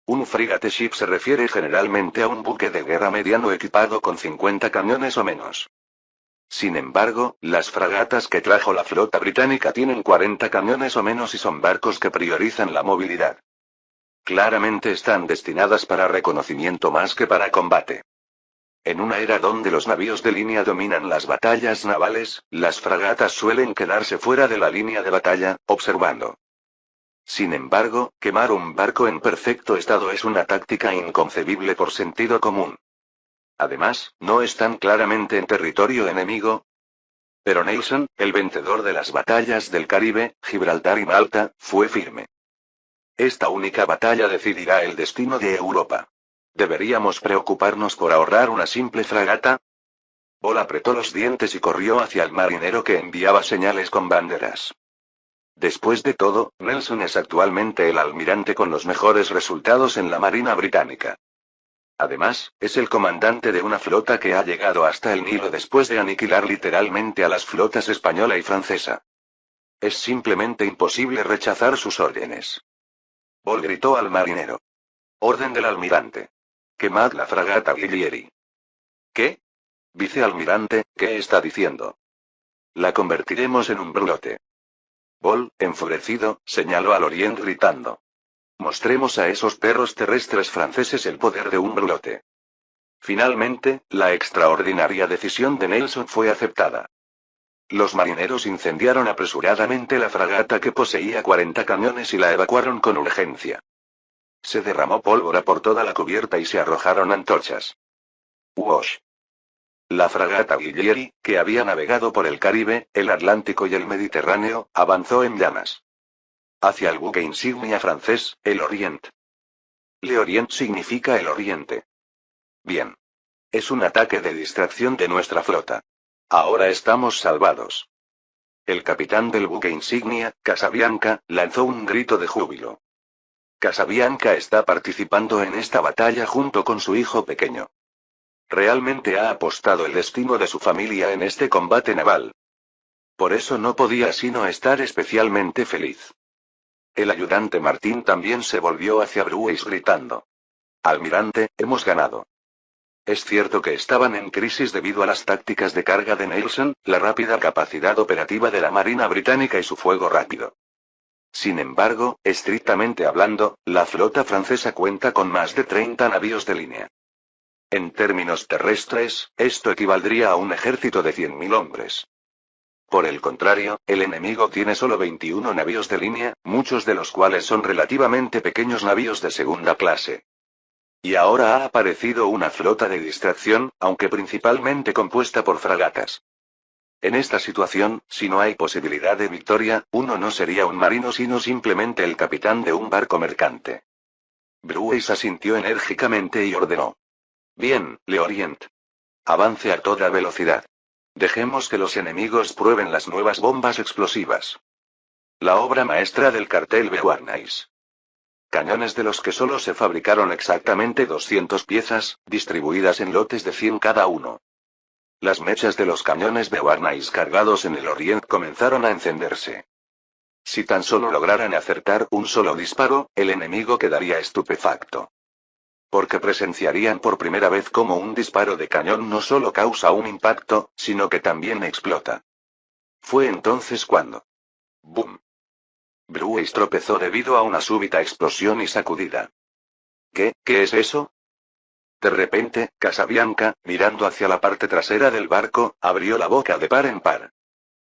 Un frigate ship se refiere generalmente a un buque de guerra mediano equipado con 50 cañones o menos. Sin embargo, las fragatas que trajo la flota británica tienen 40 cañones o menos y son barcos que priorizan la movilidad. Claramente están destinadas para reconocimiento más que para combate. En una era donde los navíos de línea dominan las batallas navales, las fragatas suelen quedarse fuera de la línea de batalla, observando. Sin embargo, quemar un barco en perfecto estado es una táctica inconcebible por sentido común. Además, ¿no están claramente en territorio enemigo? Pero Nelson, el vencedor de las batallas del Caribe, Gibraltar y Malta, fue firme. Esta única batalla decidirá el destino de Europa. ¿Deberíamos preocuparnos por ahorrar una simple fragata? Ball apretó los dientes y corrió hacia el marinero que enviaba señales con banderas. Después de todo, Nelson es actualmente el almirante con los mejores resultados en la Marina Británica. Además, es el comandante de una flota que ha llegado hasta el Nilo después de aniquilar literalmente a las flotas española y francesa. Es simplemente imposible rechazar sus órdenes. Ball gritó al marinero. Orden del almirante. Quemad la fragata Guillieri. ¿Qué? Vicealmirante, ¿qué está diciendo? La convertiremos en un brulote. Ball, enfurecido, señaló al Orient gritando. Mostremos a esos perros terrestres franceses el poder de un brulote. Finalmente, la extraordinaria decisión de Nelson fue aceptada. Los marineros incendiaron apresuradamente la fragata que poseía 40 cañones y la evacuaron con urgencia. Se derramó pólvora por toda la cubierta y se arrojaron antorchas. ¡Wosh! La fragata Guillieri, que había navegado por el Caribe, el Atlántico y el Mediterráneo, avanzó en llamas. Hacia el buque insignia francés, el Orient. Le Orient significa el Oriente. Bien. Es un ataque de distracción de nuestra flota. Ahora estamos salvados. El capitán del buque insignia, Casabianca, lanzó un grito de júbilo. Casabianca está participando en esta batalla junto con su hijo pequeño. Realmente ha apostado el destino de su familia en este combate naval. Por eso no podía sino estar especialmente feliz. El ayudante Martín también se volvió hacia Bruce gritando. Almirante, hemos ganado. Es cierto que estaban en crisis debido a las tácticas de carga de Nelson, la rápida capacidad operativa de la Marina Británica y su fuego rápido. Sin embargo, estrictamente hablando, la flota francesa cuenta con más de 30 navíos de línea. En términos terrestres, esto equivaldría a un ejército de 100.000 hombres. Por el contrario, el enemigo tiene solo 21 navíos de línea, muchos de los cuales son relativamente pequeños navíos de segunda clase. Y ahora ha aparecido una flota de distracción, aunque principalmente compuesta por fragatas. En esta situación, si no hay posibilidad de victoria, uno no sería un marino sino simplemente el capitán de un barco mercante. Bruce asintió enérgicamente y ordenó. Bien, Le Orient. Avance a toda velocidad. Dejemos que los enemigos prueben las nuevas bombas explosivas. La obra maestra del cartel Beauharnais. Cañones de los que solo se fabricaron exactamente 200 piezas, distribuidas en lotes de 100 cada uno. Las mechas de los cañones Beauharnais cargados en el Orient comenzaron a encenderse. Si tan solo lograran acertar un solo disparo, el enemigo quedaría estupefacto. Porque presenciarían por primera vez cómo un disparo de cañón no solo causa un impacto, sino que también explota. Fue entonces cuando. ¡Bum! Bruce tropezó debido a una súbita explosión y sacudida. ¿Qué es eso? De repente, Casabianca, mirando hacia la parte trasera del barco, abrió la boca de par en par.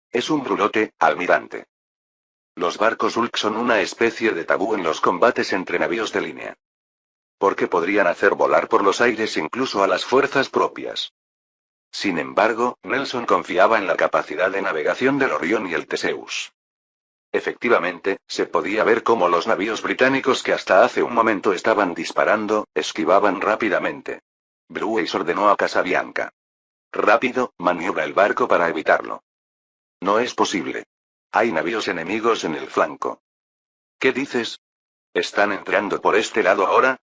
Es un brulote, almirante. Los barcos Hulk son una especie de tabú en los combates entre navíos de línea. Porque podrían hacer volar por los aires incluso a las fuerzas propias. Sin embargo, Nelson confiaba en la capacidad de navegación del Orión y el Theseus. Efectivamente, se podía ver cómo los navíos británicos que hasta hace un momento estaban disparando, esquivaban rápidamente. Bruce ordenó a Casabianca. Rápido, maniobra el barco para evitarlo. No es posible. Hay navíos enemigos en el flanco. ¿Qué dices? ¿Están entrando por este lado ahora?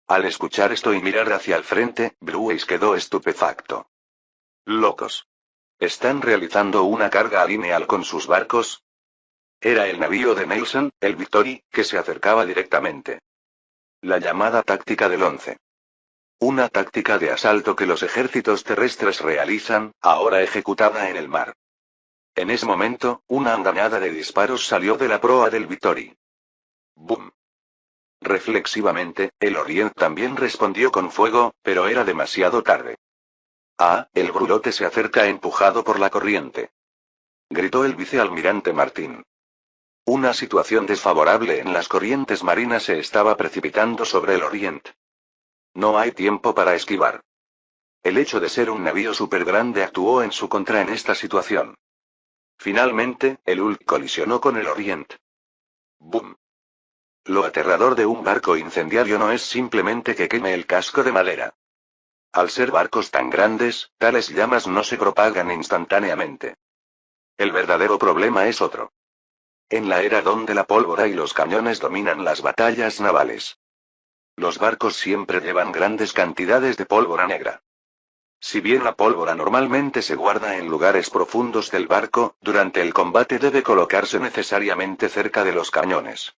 Al escuchar esto y mirar hacia el frente, Bruce quedó estupefacto. Locos. ¿Están realizando una carga lineal con sus barcos? Era el navío de Nelson, el Victory, que se acercaba directamente. La llamada táctica del 11. Una táctica de asalto que los ejércitos terrestres realizan, ahora ejecutada en el mar. En ese momento, una andanada de disparos salió de la proa del Victory. ¡Bum! Reflexivamente, el Orient también respondió con fuego, pero era demasiado tarde. Ah, el brulote se acerca empujado por la corriente. Gritó el vicealmirante Martín. Una situación desfavorable en las corrientes marinas se estaba precipitando sobre el Orient. No hay tiempo para esquivar. El hecho de ser un navío supergrande actuó en su contra en esta situación. Finalmente, el Hulk colisionó con el Orient. ¡Bum! Lo aterrador de un barco incendiario no es simplemente que queme el casco de madera. Al ser barcos tan grandes, tales llamas no se propagan instantáneamente. El verdadero problema es otro. En la era donde la pólvora y los cañones dominan las batallas navales. Los barcos siempre llevan grandes cantidades de pólvora negra. Si bien la pólvora normalmente se guarda en lugares profundos del barco, durante el combate debe colocarse necesariamente cerca de los cañones.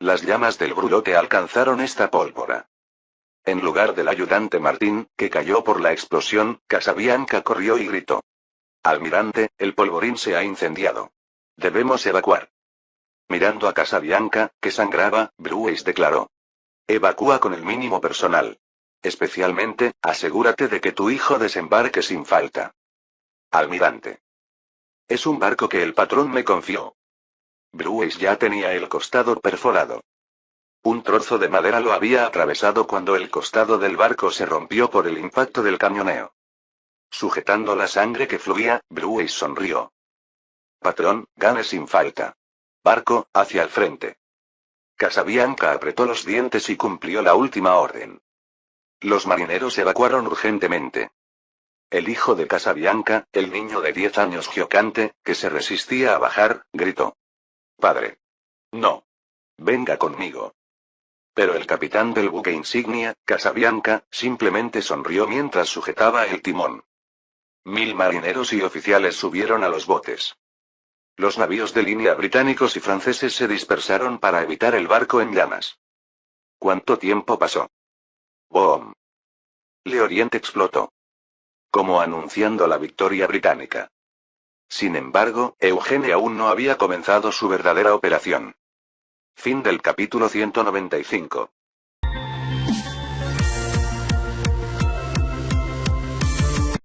Las llamas del brulote alcanzaron esta pólvora. En lugar del ayudante Martín, que cayó por la explosión, Casabianca corrió y gritó. Almirante, el polvorín se ha incendiado. Debemos evacuar. Mirando a Casabianca, que sangraba, Bruce declaró. Evacúa con el mínimo personal. Especialmente, asegúrate de que tu hijo desembarque sin falta. Almirante. Es un barco que el patrón me confió. Bruce ya tenía el costado perforado. Un trozo de madera lo había atravesado cuando el costado del barco se rompió por el impacto del cañoneo. Sujetando la sangre que fluía, Bruce sonrió. Patrón, gane sin falta. Barco, hacia el frente. Casabianca apretó los dientes y cumplió la última orden. Los marineros evacuaron urgentemente. El hijo de Casabianca, el niño de 10 años Giocante, que se resistía a bajar, gritó. Padre. No. Venga conmigo. Pero el capitán del buque insignia, Casabianca, simplemente sonrió mientras sujetaba el timón. 1000 marineros y oficiales subieron a los botes. Los navíos de línea británicos y franceses se dispersaron para evitar el barco en llamas. ¿Cuánto tiempo pasó? ¡Boom! L'Orient explotó. Como anunciando la victoria británica. Sin embargo, Eugene aún no había comenzado su verdadera operación. Fin del capítulo 195.